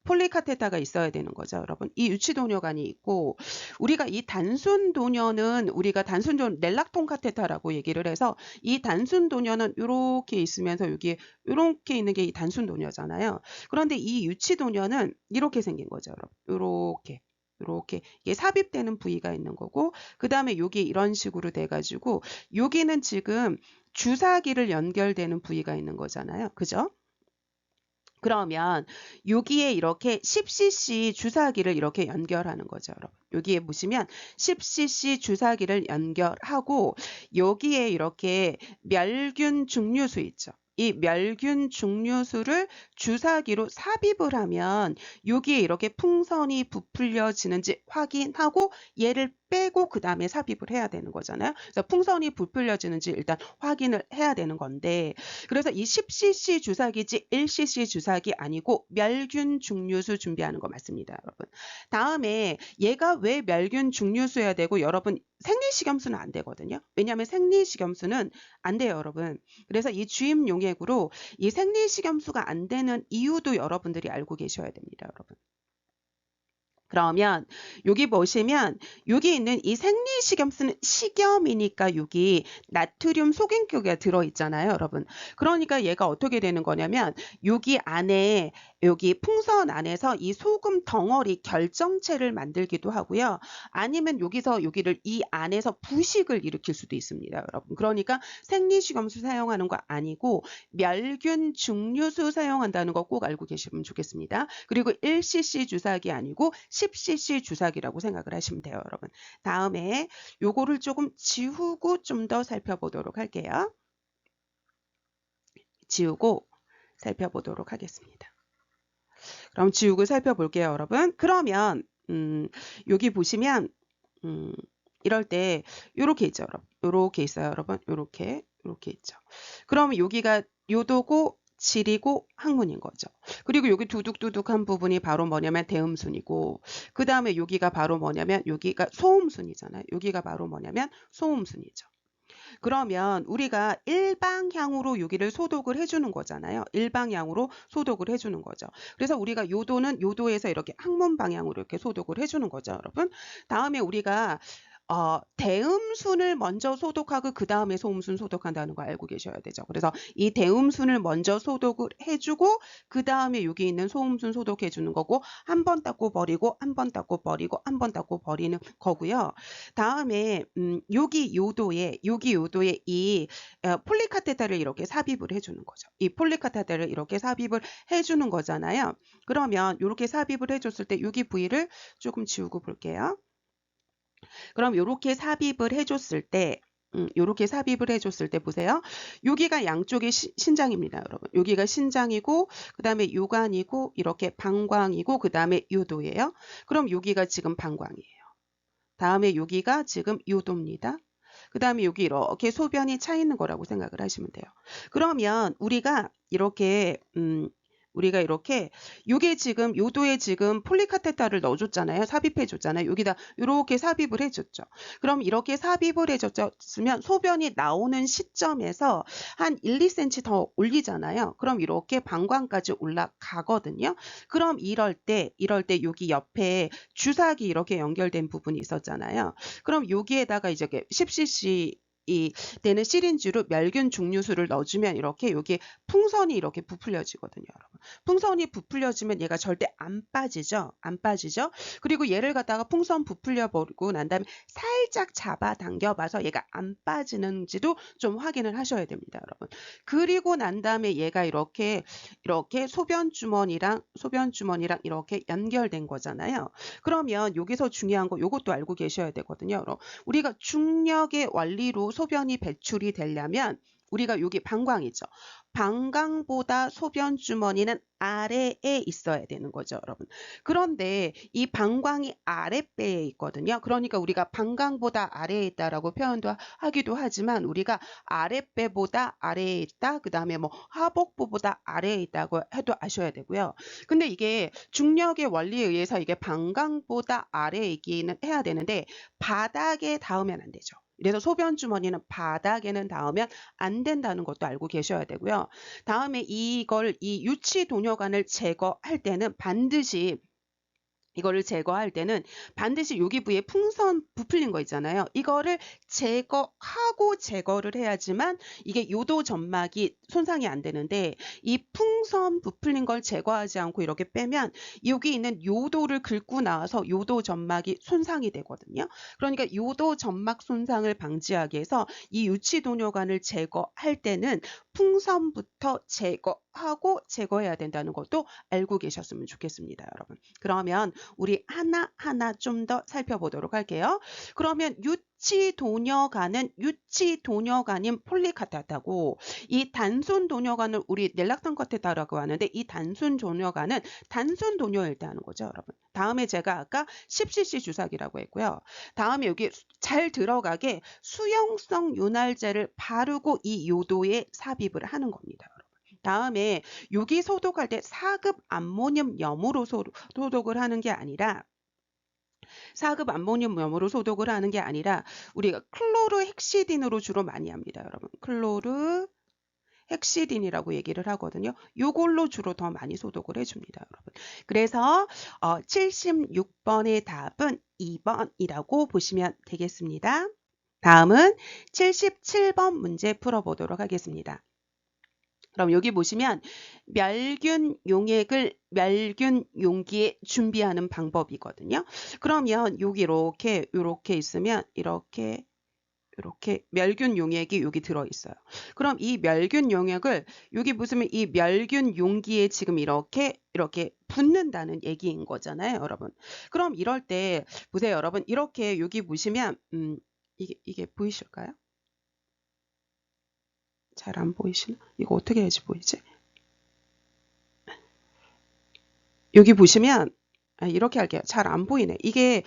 S1: 폴리카테타가 있어야 되는 거죠, 여러분. 이 유치도뇨관이 있고 우리가 이 단순도뇨는 우리가 단순도뇨 넬락톤 카테타라고 얘기를 해서 이 단순도뇨는 이렇게 있으면서 여기에 이렇게 있는 게 이 단순도뇨잖아요. 그런데 이 유치도뇨는 이렇게 생긴 거죠, 여러분. 이렇게 이게 삽입되는 부위가 있는 거고 그 다음에 여기 이런 식으로 돼가지고 여기는 지금 주사기를 연결되는 부위가 있는 거잖아요. 그죠? 그러면 여기에 이렇게 10cc 주사기를 이렇게 연결하는 거죠, 여러분. 여기에 보시면 10cc 주사기를 연결하고 여기에 이렇게 멸균 증류수 있죠. 이 멸균 중류수를 주사기로 삽입을 하면 여기에 이렇게 풍선이 부풀려지는지 확인하고 얘를 빼고 그 다음에 삽입을 해야 되는 거잖아요. 그래서 풍선이 부풀려지는지 일단 확인을 해야 되는 건데, 그래서 이 10cc 주사기지 1cc 주사기 아니고 멸균 중류수 준비하는 거 맞습니다, 여러분. 다음에 얘가 왜 멸균 중류수여야 되고, 여러분 생리식염수는 안 되거든요. 왜냐하면 생리식염수는 안 돼요, 여러분. 그래서 이 주입 용액으로 이 생리식염수가 안 되는 이유도 여러분들이 알고 계셔야 됩니다, 여러분. 그러면 여기 보시면 여기 있는 이 생리식염수는 식염이니까 여기 나트륨 소금기가 들어있잖아요, 여러분. 그러니까 얘가 어떻게 되는 거냐면 여기 안에 여기 풍선 안에서 이 소금 덩어리 결정체를 만들기도 하고요. 아니면 여기를 이 안에서 부식을 일으킬 수도 있습니다, 여러분. 그러니까 생리식염수 사용하는 거 아니고 멸균 중류수 사용한다는 거 꼭 알고 계시면 좋겠습니다. 그리고 1cc 주사기 아니고 10cc 주사기라고 생각을 하시면 돼요, 여러분. 다음에 요거를 조금 지우고 좀 더 살펴보도록 할게요. 지우고 살펴보도록 하겠습니다. 그럼 지우고 살펴볼게요, 여러분. 그러면 여기 보시면 이럴 때 요렇게 있죠, 여러분. 요렇게 있어요, 여러분. 요렇게 있죠. 그러면 여기가 요도고 질이고 항문인 거죠. 그리고 여기 두둑두둑한 부분이 바로 뭐냐면 대음순이고, 그 다음에 여기가 바로 뭐냐면 여기가 소음순이잖아요. 여기가 바로 뭐냐면 소음순이죠. 그러면 우리가 일방향으로 여기를 소독을 해주는 거잖아요. 일방향으로 소독을 해주는 거죠. 그래서 우리가 요도는 요도에서 이렇게 항문 방향으로 이렇게 소독을 해주는 거죠, 여러분. 다음에 우리가 대음순을 먼저 소독하고 그 다음에 소음순 소독한다는 거 알고 계셔야 되죠. 그래서 이 대음순을 먼저 소독을 해주고 그 다음에 여기 있는 소음순 소독해 주는 거고, 한 번 닦고 버리고 한 번 닦고 버리고 한 번 닦고 버리는 거고요. 다음에 여기 요도에 이 폴리카테터를 이렇게 삽입을 해주는 거죠. 이 폴리카테터를 이렇게 삽입을 해주는 거잖아요. 그러면 이렇게 삽입을 해줬을 때 여기 부위를 조금 지우고 볼게요. 그럼 이렇게 삽입을 해줬을 때 보세요. 여기가 양쪽이 신장입니다, 여러분. 여기가 신장이고, 그 다음에 요관이고, 이렇게 방광이고, 그 다음에 요도예요. 그럼 여기가 지금 방광이에요. 다음에 여기가 지금 요도입니다. 그 다음에 여기 이렇게 소변이 차 있는 거라고 생각을 하시면 돼요. 그러면 우리가 이렇게 요게 지금 요도에 지금 폴리카테터를 넣어줬잖아요. 삽입해줬잖아요. 여기다 이렇게 삽입을 해줬죠. 그럼 이렇게 삽입을 해줬으면 소변이 나오는 시점에서 한 1, 2cm 더 올리잖아요. 그럼 이렇게 방광까지 올라가거든요. 그럼 이럴 때 여기 옆에 주사기 이렇게 연결된 부분이 있었잖아요. 그럼 여기에다가 이제 10cc 되는 시린지로 멸균 중류수를 넣어주면 이렇게 여기 풍선이 이렇게 부풀려지거든요, 여러분. 풍선이 부풀려지면 얘가 절대 안 빠지죠. 그리고 얘를 갖다가 풍선 부풀려 버리고 난 다음에 살짝 잡아 당겨봐서 얘가 안 빠지는지도 좀 확인을 하셔야 됩니다, 여러분. 그리고 난 다음에 얘가 이렇게 소변 주머니랑 이렇게 연결된 거잖아요. 그러면 여기서 중요한 거 요것도 알고 계셔야 되거든요, 여러분. 우리가 중력의 원리로 소변이 배출이 되려면 우리가 여기 방광이죠. 방광보다 소변 주머니는 아래에 있어야 되는 거죠, 여러분. 그런데 이 방광이 아랫배에 있거든요. 그러니까 우리가 방광보다 아래에 있다라고 표현도 하기도 하지만 우리가 아랫배보다 아래에 있다, 그 다음에 뭐 하복부보다 아래에 있다고 해도 아셔야 되고요. 근데 이게 중력의 원리에 의해서 이게 방광보다 아래에 있기는 해야 되는데 바닥에 닿으면 안 되죠. 그래서 소변 주머니는 바닥에는 닿으면 안 된다는 것도 알고 계셔야 되고요. 다음에 이 유치 도뇨관을 제거할 때는 반드시 여기 부위에 풍선 부풀린 거 있잖아요. 이거를 제거를 해야지만 이게 요도 점막이 손상이 안 되는데, 이 풍선 부풀린 걸 제거하지 않고 이렇게 빼면 여기 있는 요도를 긁고 나와서 요도 점막이 손상이 되거든요. 그러니까 요도 점막 손상을 방지하기 위해서 이 유치도뇨관을 제거할 때는 풍선부터 제거해야 된다는 것도 알고 계셨으면 좋겠습니다, 여러분. 그러면 우리 하나하나 좀 더 살펴보도록 할게요. 그러면 유치도녀간은 유치도녀간인 폴리카타타고 이 단순도녀간을 우리 넬락탄카테타라고 하는데 이 단순도녀간은 단순도녀일 때 하는 거죠, 여러분. 다음에 제가 아까 10cc 주사기라고 했고요. 다음에 여기 잘 들어가게 수용성 윤활제를 바르고 이 요도에 삽입을 하는 겁니다, 여러분. 다음에 여기 소독할 때 4급 암모늄 염으로 소독을 하는 게 아니라 4급 암모늄 염으로 소독을 하는 게 아니라 우리가 클로르헥시딘으로 주로 많이 합니다, 여러분. 클로르헥시딘이라고 얘기를 하거든요. 요걸로 주로 더 많이 소독을 해줍니다, 여러분. 그래서 76번의 답은 2번이라고 보시면 되겠습니다. 다음은 77번 문제 풀어보도록 하겠습니다. 그럼 여기 보시면 멸균 용액을 멸균 용기에 준비하는 방법이거든요. 그러면 여기 이렇게 있으면 이렇게 멸균 용액이 여기 들어있어요. 그럼 이 멸균 용액을 여기 보시면 이 멸균 용기에 지금 이렇게 붓는다는 얘기인 거잖아요, 여러분. 그럼 이럴 때 보세요, 여러분. 이렇게 여기 보시면 이게 보이실까요? 잘 안 보이시나? 이거 어떻게 해야지 보이지? 여기 보시면 이렇게 할게요. 잘 안 보이네. 이게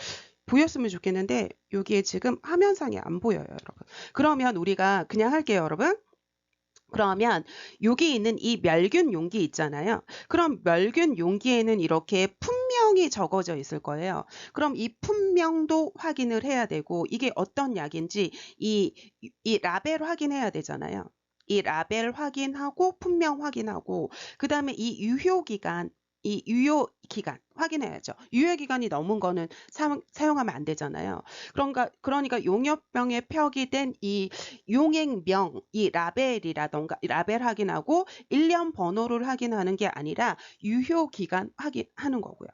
S1: 보였으면 좋겠는데 여기에 지금 화면상에 안 보여요, 여러분. 그러면 우리가 그냥 할게요, 여러분. 그러면 여기 있는 이 멸균 용기 있잖아요. 그럼 멸균 용기에는 이렇게 품명이 적어져 있을 거예요. 그럼 이 품명도 확인을 해야 되고 이게 어떤 약인지 이 라벨 확인해야 되잖아요. 이 라벨 확인하고 품명 확인하고 그 다음에 이 유효기간 확인해야죠. 유효기간이 넘은 거는 사용하면 안 되잖아요. 그러니까 용역병에 표기된 이 용액명, 이 라벨이라던가 라벨 확인하고 1년 번호를 확인하는 게 아니라 유효기간 확인하는 거고요.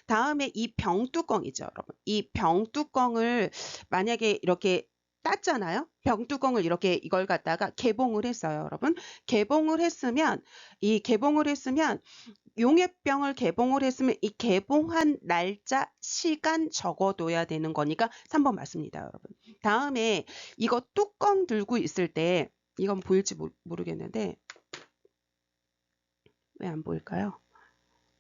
S1: 다음에 이 병뚜껑이죠, 여러분. 이 병뚜껑을 만약에 이렇게 땄잖아요. 병뚜껑을 이렇게 이걸 갖다가 개봉을 했어요, 여러분. 개봉을 했으면 용액병을 개봉을 했으면 이 개봉한 날짜, 시간 적어둬야 되는 거니까 3번 맞습니다, 여러분. 다음에 이거 뚜껑 들고 있을 때 이건 보일지 모르겠는데 왜 안 보일까요?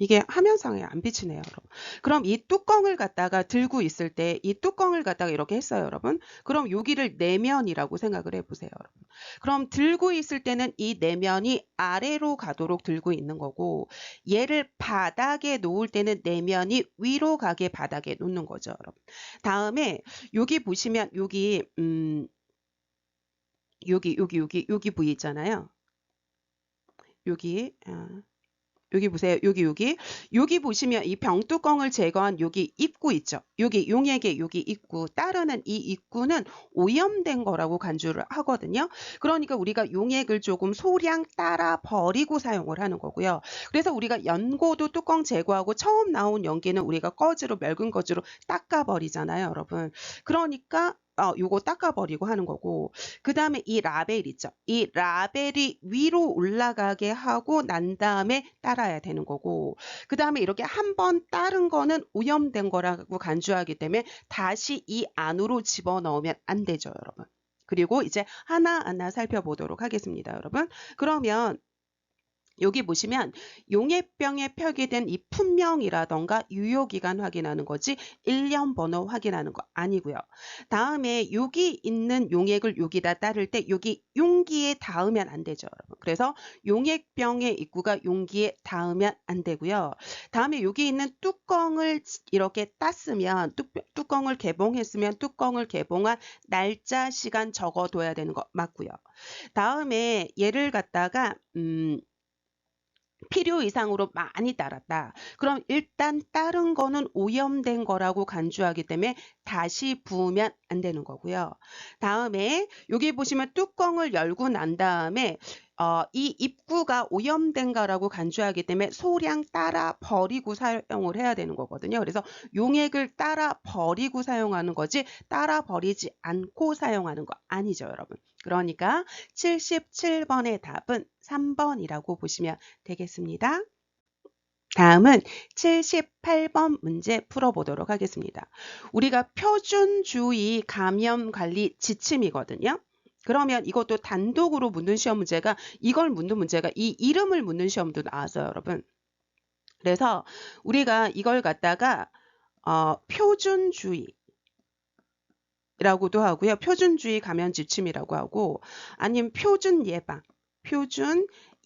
S1: 이게 화면상에 안 비치네요, 여러분. 그럼 이 뚜껑을 갖다가 들고 있을 때 이 뚜껑을 갖다가 이렇게 했어요, 여러분. 그럼 여기를 내면이라고 생각을 해보세요, 여러분. 그럼 들고 있을 때는 이 내면이 아래로 가도록 들고 있는 거고 얘를 바닥에 놓을 때는 내면이 위로 가게 바닥에 놓는 거죠, 여러분. 다음에 여기 보시면 여기 부위 있잖아요. 여기 보세요. 여기 보시면 이 병뚜껑을 제거한 여기 입구 있죠. 여기 용액의 여기 입구 따르는 이 입구는 오염된 거라고 간주를 하거든요. 그러니까 우리가 용액을 조금 소량 따라 버리고 사용을 하는 거고요. 그래서 우리가 연고도 뚜껑 제거하고 처음 나온 연기는 우리가 꺼지로 멸균 꺼지로 닦아 버리잖아요, 여러분. 그러니까 요거 닦아버리고 하는 거고 그 다음에 이 라벨 있죠. 이 라벨이 위로 올라가게 하고 난 다음에 따라야 되는 거고 그 다음에 이렇게 한번 따른 거는 오염된 거라고 간주하기 때문에 다시 이 안으로 집어넣으면 안 되죠, 여러분. 그리고 이제 하나하나 살펴보도록 하겠습니다, 여러분. 그러면 여기 보시면 용액병에 표기된 이 품명이라던가 유효기간 확인하는 거지 1년 번호 확인하는 거 아니고요. 다음에 여기 있는 용액을 여기다 따를 때 여기 용기에 닿으면 안 되죠, 여러분. 그래서 용액병의 입구가 용기에 닿으면 안 되고요. 다음에 여기 있는 뚜껑을 이렇게 땄으면 뚜껑을 개봉했으면 뚜껑을 개봉한 날짜 시간 적어둬야 되는 거 맞고요. 다음에 얘를 갖다가 필요 이상으로 많이 따랐다. 그럼 일단 따른 거는 오염된 거라고 간주하기 때문에 다시 부으면 안 되는 거고요. 다음에 여기 보시면 뚜껑을 열고 난 다음에 이 입구가 오염된 거라고 간주하기 때문에 소량 따라 버리고 사용을 해야 되는 거거든요. 그래서 용액을 따라 버리고 사용하는 거지 따라 버리지 않고 사용하는 거 아니죠, 여러분. 그러니까 77번의 답은 3번이라고 보시면 되겠습니다. 다음은 78번 문제 풀어보도록 하겠습니다. 우리가 표준주의 감염관리 지침이거든요. 그러면 이것도 단독으로 묻는 시험 문제가 이걸 묻는 문제가 이 이름을 묻는 시험도 나왔어요, 여러분. 그래서 우리가 이걸 갖다가 표준주의라고도 하고요. 표준주의 감염 지침이라고 하고 아니면 표준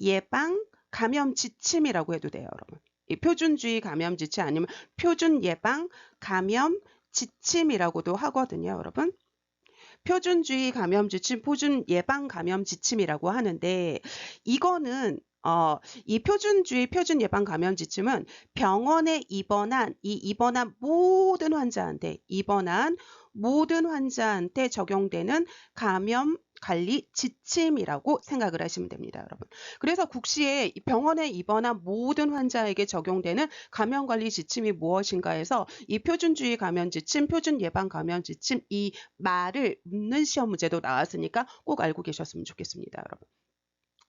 S1: 예방 감염 지침이라고 해도 돼요, 여러분. 이 표준주의 감염 지침 아니면 표준 예방 감염 지침이라고도 하거든요, 여러분. 표준주의 감염 지침, 표준 예방 감염 지침이라고 하는데 이거는 이 표준주의 표준 예방 감염 지침은 병원에 입원한 모든 환자한테 적용되는 감염 관리 지침이라고 생각을 하시면 됩니다, 여러분. 그래서 국시에 병원에 입원한 모든 환자에게 적용되는 감염 관리 지침이 무엇인가 해서 이 표준주의 감염 지침, 표준 예방 감염 지침 이 말을 묻는 시험 문제도 나왔으니까 꼭 알고 계셨으면 좋겠습니다, 여러분.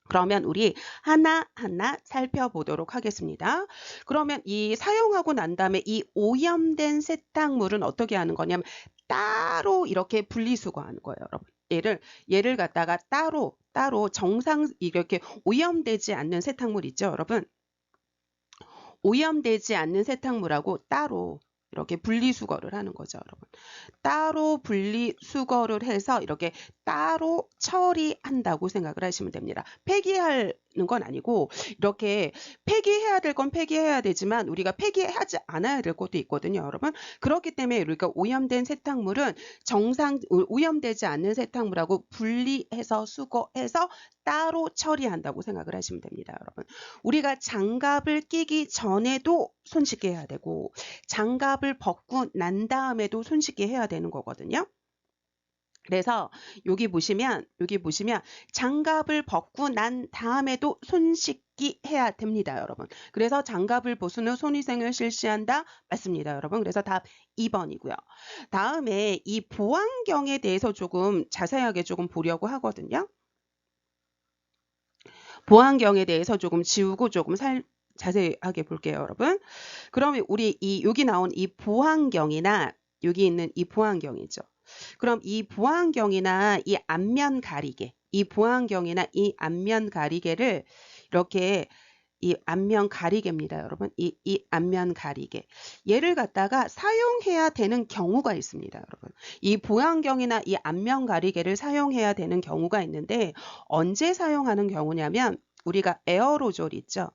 S1: 그러면 우리 하나하나 살펴보도록 하겠습니다. 그러면 이 사용하고 난 다음에 이 오염된 세탁물은 어떻게 하는 거냐면 따로 이렇게 분리수거하는 거예요, 여러분. 얘를 갖다가 따로 정상 이렇게 오염되지 않는 세탁물 있죠, 여러분. 오염되지 않는 세탁물하고 따로 이렇게 분리수거를 하는 거죠, 여러분. 따로 분리수거를 해서 이렇게 따로 처리한다고 생각을 하시면 됩니다. 폐기하는 건 아니고 이렇게 폐기해야 될 건 폐기해야 되지만 우리가 폐기하지 않아야 될 것도 있거든요, 여러분. 그렇기 때문에 우리가 오염된 세탁물은 오염되지 않는 세탁물하고 분리해서 수거해서 따로 처리한다고 생각을 하시면 됩니다, 여러분. 우리가 장갑을 끼기 전에도 손쉽게 해야 되고 장갑을 벗고 난 다음에도 손쉽게 해야 되는 거거든요. 그래서 여기 보시면 장갑을 벗고 난 다음에도 손씻기 해야 됩니다, 여러분. 그래서 장갑을 벗은 후 손위생을 실시한다. 맞습니다, 여러분. 그래서 답 2번이고요. 다음에 이 보안경에 대해서 조금 자세하게 조금 보려고 하거든요. 보안경에 대해서 조금 지우고 조금 자세하게 볼게요, 여러분. 그러면 우리 여기 나온 이 보안경이나 여기 있는 이 보안경이죠. 그럼 이 보안경이나 이 앞면 가리개를 이렇게 이 앞면 가리개입니다, 여러분. 이 앞면 가리개. 얘를 갖다가 사용해야 되는 경우가 있습니다, 여러분. 이 보안경이나 이 앞면 가리개를 사용해야 되는 경우가 있는데 언제 사용하는 경우냐면 우리가 에어로졸 있죠.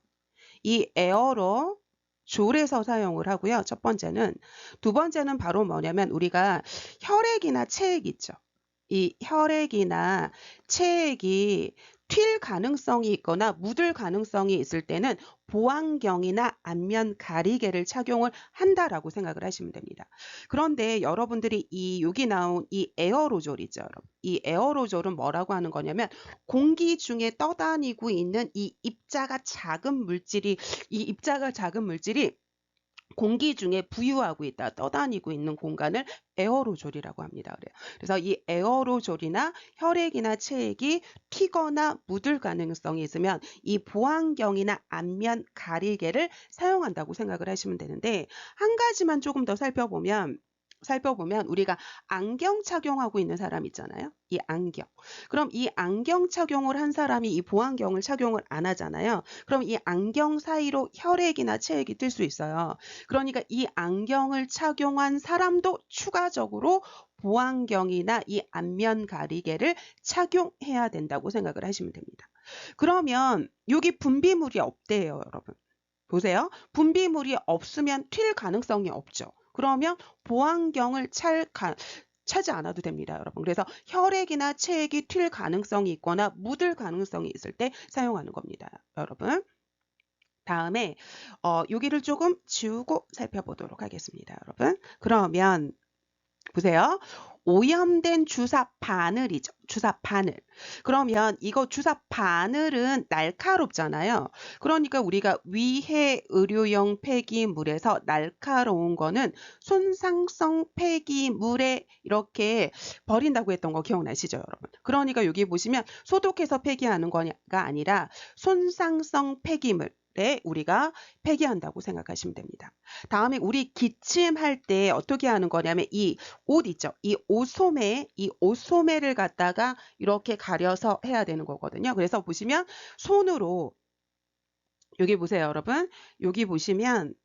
S1: 이 에어로졸에서 사용을 하고요. 첫 번째는. 두 번째는 바로 뭐냐면 우리가 혈액이나 체액 있죠. 이 혈액이나 체액이 튈 가능성이 있거나 묻을 가능성이 있을 때는 보안경이나 앞면 가리개를 착용을 한다라고 생각을 하시면 됩니다. 그런데 여러분들이 여기 나온 이 에어로졸이죠, 여러분. 이 에어로졸은 뭐라고 하는 거냐면 공기 중에 떠다니고 있는 이 입자가 작은 물질이 공기 중에 부유하고 있다, 떠다니고 있는 공간을 에어로졸이라고 합니다. 그래서 이 에어로졸이나 혈액이나 체액이 튀거나 묻을 가능성이 있으면 이 보안경이나 앞면 가리개를 사용한다고 생각을 하시면 되는데 한 가지만 조금 더 살펴보면 우리가 안경 착용하고 있는 사람 있잖아요. 이 안경. 그럼 이 안경 착용을 한 사람이 이 보안경을 착용을 안 하잖아요. 그럼 이 안경 사이로 혈액이나 체액이 뜰 수 있어요. 그러니까 이 안경을 착용한 사람도 추가적으로 보안경이나 이 앞면 가리개를 착용해야 된다고 생각을 하시면 됩니다. 그러면 여기 분비물이 없대요, 여러분. 보세요. 분비물이 없으면 튈 가능성이 없죠. 그러면 보안경을 차지 않아도 됩니다, 여러분. 그래서 혈액이나 체액이 튈 가능성이 있거나 묻을 가능성이 있을 때 사용하는 겁니다, 여러분. 다음에 여기를 조금 지우고 살펴보도록 하겠습니다, 여러분. 그러면 보세요. 오염된 주사 바늘이죠. 주사 바늘. 그러면 이거 주사 바늘은 날카롭잖아요. 그러니까 우리가 위해 의료용 폐기물에서 날카로운 거는 손상성 폐기물에 이렇게 버린다고 했던 거 기억나시죠, 여러분? 그러니까 여기 보시면 소독해서 폐기하는 거가 아니라 손상성 폐기물. 우리가 폐기한다고 생각하시면 됩니다. 다음에 우리 기침할 때 어떻게 하는 거냐면 이 옷 있죠. 이 옷소매를 갖다가 이렇게 가려서 해야 되는 거거든요. 그래서 보시면 손으로 여기 보세요, 여러분. 여기 보시면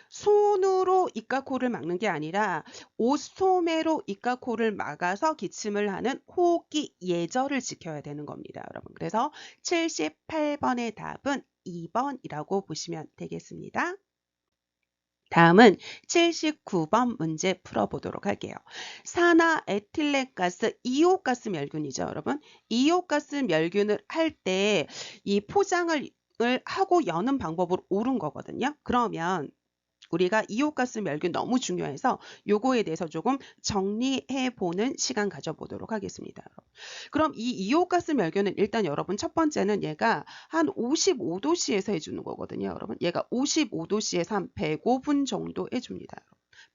S1: 손으로 입과 코를 막는 게 아니라 옷소매로 입과 코를 막아서 기침을 하는 호흡기 예절을 지켜야 되는 겁니다, 여러분. 그래서 78번의 답은 2번이라고 보시면 되겠습니다. 다음은 79번 문제 풀어보도록 할게요. 산화에틸렌가스 이오가스 멸균이죠, 여러분. 이오가스 멸균을 할 때 이 포장을 하고 여는 방법으로 옳은 거거든요. 그러면 우리가 이오가스 멸균 너무 중요해서 요거에 대해서 조금 정리해 보는 시간 가져보도록 하겠습니다. 그럼 이 이오가스 멸균은 일단 여러분 첫 번째는 얘가 한 55도씨에서 해주는 거거든요. 여러분 얘가 55도씨에서 한 105분 정도 해줍니다.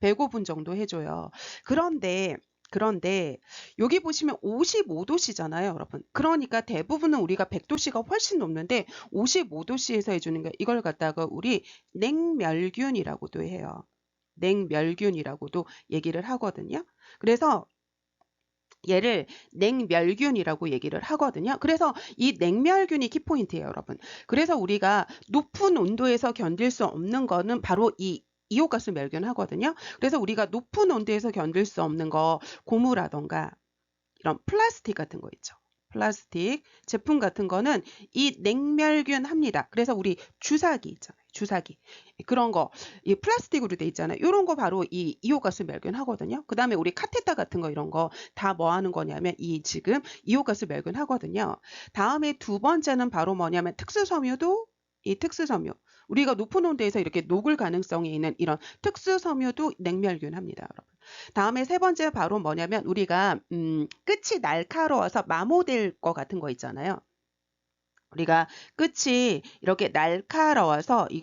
S1: 105분 정도 해줘요. 그런데 여기 보시면 55도씨잖아요, 여러분. 그러니까 대부분은 우리가 100도씨가 훨씬 높는데 55도씨에서 해주는 게 이걸 갖다가 우리 냉멸균이라고도 해요. 냉멸균이라고도 얘기를 하거든요. 그래서 얘를 냉멸균이라고 얘기를 하거든요. 그래서 이 냉멸균이 키포인트예요, 여러분. 그래서 우리가 높은 온도에서 견딜 수 없는 거는 바로 이 이오가스 멸균 하거든요. 그래서 우리가 높은 온도에서 견딜 수 없는 거 고무라던가 이런 플라스틱 같은 거 있죠. 플라스틱 제품 같은 거는 이 냉멸균 합니다. 그래서 우리 주사기 있잖아요. 주사기 그런 거 이 플라스틱으로 돼 있잖아요. 이런 거 바로 이 이오가스 멸균 하거든요. 그 다음에 우리 카테터 같은 거 이런 거 다 뭐 하는 거냐면 이 지금 이오가스 멸균 하거든요. 다음에 두 번째는 바로 뭐냐면 특수섬유도 이 특수섬유 우리가 높은 온도에서 이렇게 녹을 가능성이 있는 이런 특수섬유도 냉멸균 합니다, 여러분. 다음에 세 번째 바로 뭐냐면 우리가 끝이 날카로워서 마모될 것 같은 거 있잖아요. 우리가 끝이 이렇게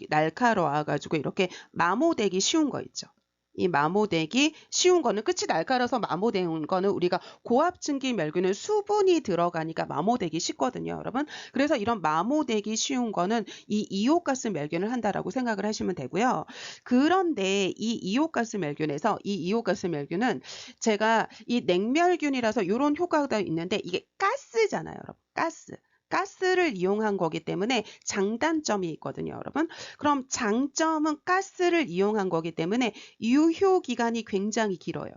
S1: 날카로워가지고 이렇게 마모되기 쉬운 거 있죠. 이 마모되기 쉬운 거는 끝이 날카로워서 마모된 거는 우리가 고압증기 멸균은 수분이 들어가니까 마모되기 쉽거든요, 여러분. 그래서 이런 마모되기 쉬운 거는 이 이오가스 멸균을 한다라고 생각을 하시면 되고요. 그런데 이 이오가스 멸균은 제가 이 냉멸균이라서 이런 효과가 있는데 이게 가스잖아요, 여러분. 가스를 이용한 거기 때문에 장단점이 있거든요, 여러분. 그럼 장점은 가스를 이용한 거기 때문에 유효 기간이 굉장히 길어요.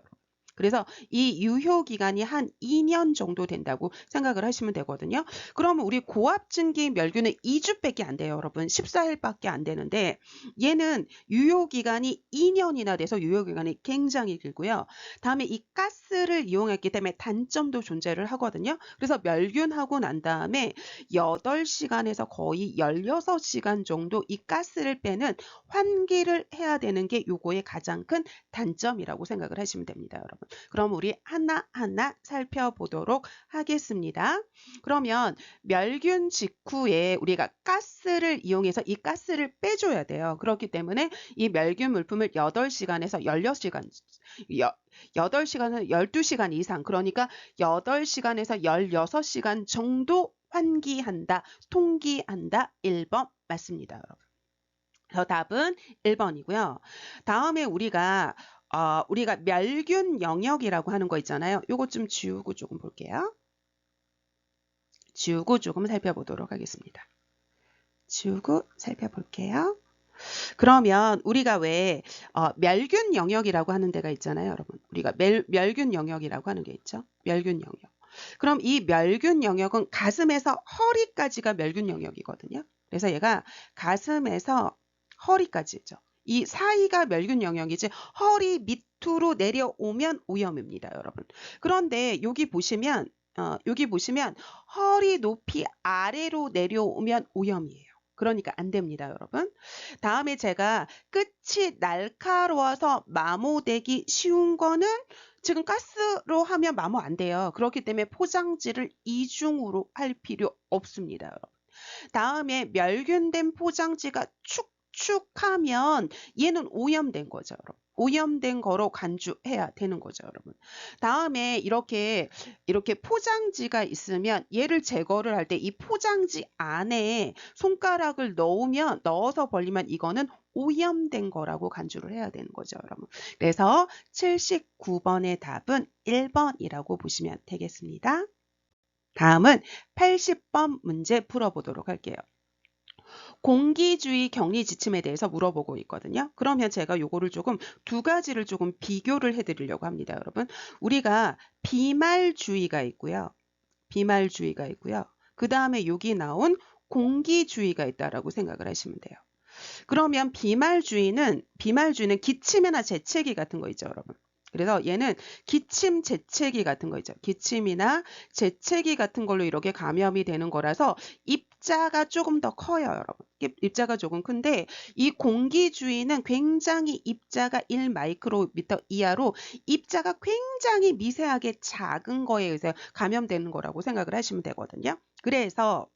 S1: 그래서 이 유효 기간이 한 2년 정도 된다고 생각을 하시면 되거든요. 그러면 우리 고압증기 멸균은 2주밖에 안 돼요, 여러분. 14일밖에 안 되는데 얘는 유효 기간이 2년이나 돼서 유효 기간이 굉장히 길고요. 다음에 이 가스를 이용했기 때문에 단점도 존재를 하거든요. 그래서 멸균하고 난 다음에 8시간에서 거의 16시간 정도 이 가스를 빼는 환기를 해야 되는 게 요거의 가장 큰 단점이라고 생각을 하시면 됩니다, 여러분. 그럼 우리 하나하나 살펴보도록 하겠습니다. 그러면 멸균 직후에 우리가 가스를 이용해서 이 가스를 빼줘야 돼요. 그렇기 때문에 이 멸균 물품을 8시간에서 16시간, 8시간에서 12시간 이상, 그러니까 8시간에서 16시간 정도 환기한다, 통기한다. 1번 맞습니다, 여러분. 그래서 답은 1번이고요. 다음에 우리가 멸균 영역이라고 하는 거 있잖아요. 요거 좀 지우고 조금 볼게요. 지우고 조금 살펴보도록 하겠습니다. 지우고 살펴볼게요. 그러면 우리가 왜 멸균 영역이라고 하는 데가 있잖아요, 여러분. 우리가 멸균 영역이라고 하는 게 있죠. 멸균 영역. 그럼 이 멸균 영역은 가슴에서 허리까지가 멸균 영역이거든요. 그래서 얘가 가슴에서 허리까지죠. 이 사이가 멸균 영역이지 허리 밑으로 내려오면 오염입니다, 여러분. 그런데 여기 보시면 허리 높이 아래로 내려오면 오염이에요. 그러니까 안 됩니다, 여러분. 다음에 제가 끝이 날카로워서 마모되기 쉬운 거는 지금 가스로 하면 마모 안 돼요. 그렇기 때문에 포장지를 이중으로 할 필요 없습니다, 여러분. 다음에 멸균된 포장지가 축축하면 얘는 오염된 거죠, 여러분. 오염된 거로 간주해야 되는 거죠, 여러분. 다음에 이렇게 포장지가 있으면 얘를 제거를 할 때 이 포장지 안에 손가락을 넣어서 벌리면 이거는 오염된 거라고 간주를 해야 되는 거죠, 여러분. 그래서 79번의 답은 1번이라고 보시면 되겠습니다. 다음은 80번 문제 풀어보도록 할게요. 공기주의 격리 지침에 대해서 물어보고 있거든요. 그러면 제가 요거를 두 가지를 비교를 해드리려고 합니다, 여러분. 우리가 비말주의가 있고요. 비말주의가 있고요. 그 다음에 여기 나온 공기주의가 있다라고 생각을 하시면 돼요. 그러면 비말주의는 기침이나 재채기 같은 거 있죠, 여러분. 그래서 얘는 기침, 재채기 같은 거 있죠. 기침이나 재채기 같은 걸로 이렇게 감염이 되는 거라서 입자가 조금 더 커요, 여러분. 입자가 조금 큰데 이 공기주의는 굉장히 입자가 1마이크로미터 이하로 입자가 굉장히 미세하게 작은 거에 의해서 감염되는 거라고 생각을 하시면 되거든요. 그래서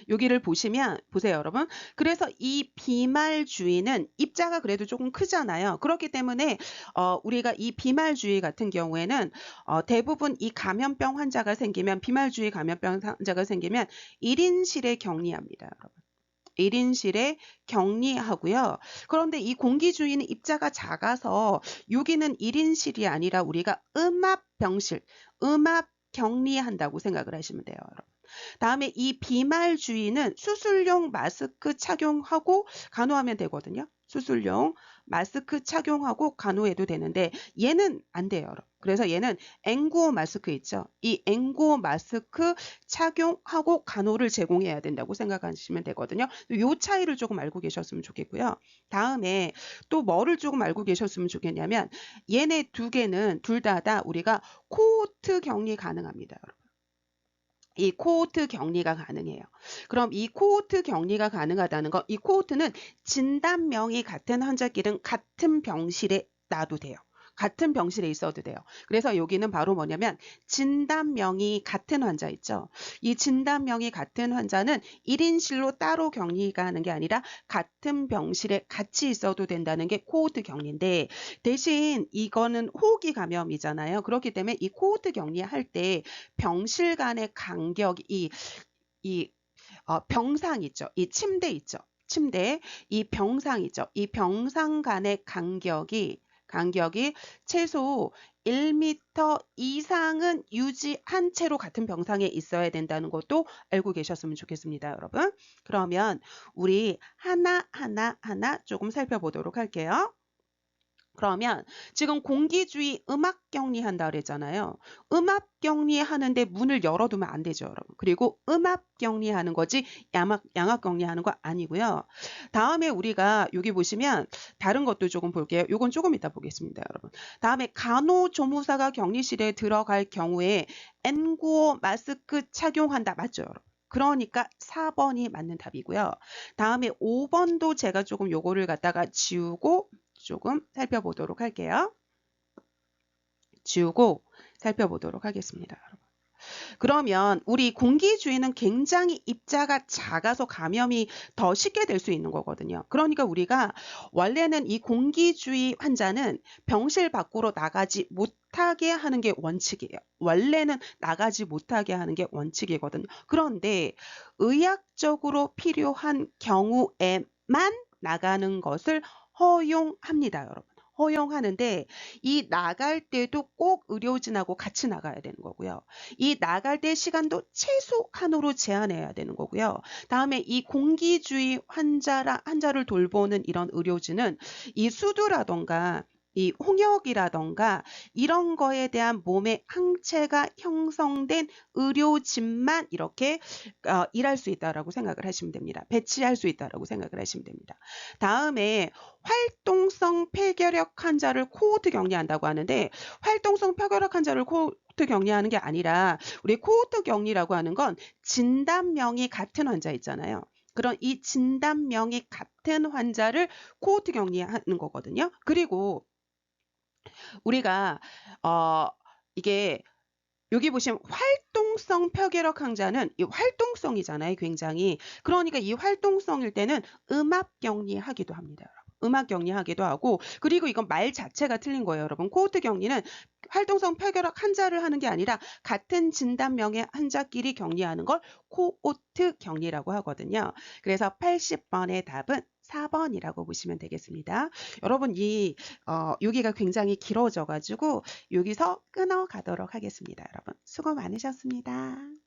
S1: 여기를 보시면 보세요, 여러분. 그래서 이 비말주의는 입자가 그래도 조금 크잖아요. 그렇기 때문에 우리가 이 비말주의 같은 경우에는 대부분 이 감염병 환자가 생기면 비말주의 감염병 환자가 생기면 1인실에 격리합니다, 여러분. 1인실에 격리하고요. 그런데 이 공기주의는 입자가 작아서 여기는 1인실이 아니라 우리가 음압병실, 음압 격리한다고 생각을 하시면 돼요, 여러분. 다음에 이 비말주의는 수술용 마스크 착용하고 간호하면 되거든요. 수술용 마스크 착용하고 간호해도 되는데 얘는 안 돼요, 여러분. 그래서 얘는 N95 마스크 있죠. 이 N95 마스크 착용하고 간호를 제공해야 된다고 생각하시면 되거든요. 이 차이를 조금 알고 계셨으면 좋겠고요. 다음에 또 뭐를 조금 알고 계셨으면 좋겠냐면 얘네 두 개는 둘 다 우리가 코호트 격리 가능합니다, 여러분. 이 코호트 격리가 가능해요. 그럼 이 코호트 격리가 가능하다는 거, 이 코호트는 진단명이 같은 환자끼리는 같은 병실에 놔도 돼요. 같은 병실에 있어도 돼요. 그래서 여기는 바로 뭐냐면 진단명이 같은 환자 있죠. 이 진단명이 같은 환자는 1인실로 따로 격리가 하는 게 아니라 같은 병실에 같이 있어도 된다는 게 코호트 격리인데 대신 이거는 호흡기 감염이잖아요. 그렇기 때문에 이 코호트 격리할 때 병실 간의 간격이 병상 있죠. 이 침대 있죠. 침대 이 병상 있죠. 이 병상 간의 간격이 최소 1m 이상은 유지한 채로 같은 병상에 있어야 된다는 것도 알고 계셨으면 좋겠습니다, 여러분. 그러면 우리 하나 조금 살펴보도록 할게요. 그러면 지금 공기주의 음압격리 한다 그랬잖아요. 음압격리 하는데 문을 열어두면 안 되죠, 여러분. 그리고 음압격리 하는 거지 양압격리 하는 거 아니고요. 다음에 우리가 여기 보시면 다른 것도 조금 볼게요. 요건 조금 이따 보겠습니다, 여러분. 다음에 간호조무사가 격리실에 들어갈 경우에 N95 마스크 착용한다. 맞죠, 여러분? 그러니까 4번이 맞는 답이고요. 다음에 5번도 제가 조금 요거를 갖다가 지우고 조금 살펴보도록 할게요. 지우고 살펴보도록 하겠습니다, 여러분. 그러면 우리 공기주의는 굉장히 입자가 작아서 감염이 더 쉽게 될 수 있는 거거든요. 그러니까 우리가 원래는 이 공기주의 환자는 병실 밖으로 나가지 못하게 하는 게 원칙이에요. 원래는 나가지 못하게 하는 게 원칙이거든요. 그런데 의학적으로 필요한 경우에만 나가는 것을 허용합니다, 여러분. 허용하는데 이 나갈 때도 꼭 의료진하고 같이 나가야 되는 거고요. 이 나갈 때 시간도 최소한으로 제한해야 되는 거고요. 다음에 이 공기주의 환자를 돌보는 이런 의료진은 이 수두라던가 이 홍역이라던가 이런 거에 대한 몸의 항체가 형성된 의료진만 이렇게 일할 수 있다라고 생각을 하시면 됩니다. 배치할 수 있다라고 생각을 하시면 됩니다. 다음에 활동성 폐결핵 환자를 코호트 격리한다고 하는데 활동성 폐결핵 환자를 코호트 격리하는 게 아니라 우리 코호트 격리라고 하는 건 진단명이 같은 환자 있잖아요. 그런 이 진단명이 같은 환자를 코호트 격리하는 거거든요. 그리고 우리가 이게 여기 보시면 활동성 폐결핵 환자는 이 활동성이잖아요, 굉장히. 그러니까 이 활동성일 때는 음압격리하기도 합니다, 여러분. 음악 격리하기도 하고 그리고 이건 말 자체가 틀린 거예요, 여러분. 코호트 격리는 활동성 폐결핵 환자를 하는 게 아니라 같은 진단명의 환자끼리 격리하는 걸 코호트 격리라고 하거든요. 그래서 80번의 답은 4번이라고 보시면 되겠습니다. 여러분 여기가 굉장히 길어져 가지고 여기서 끊어 가도록 하겠습니다. 여러분 수고 많으셨습니다.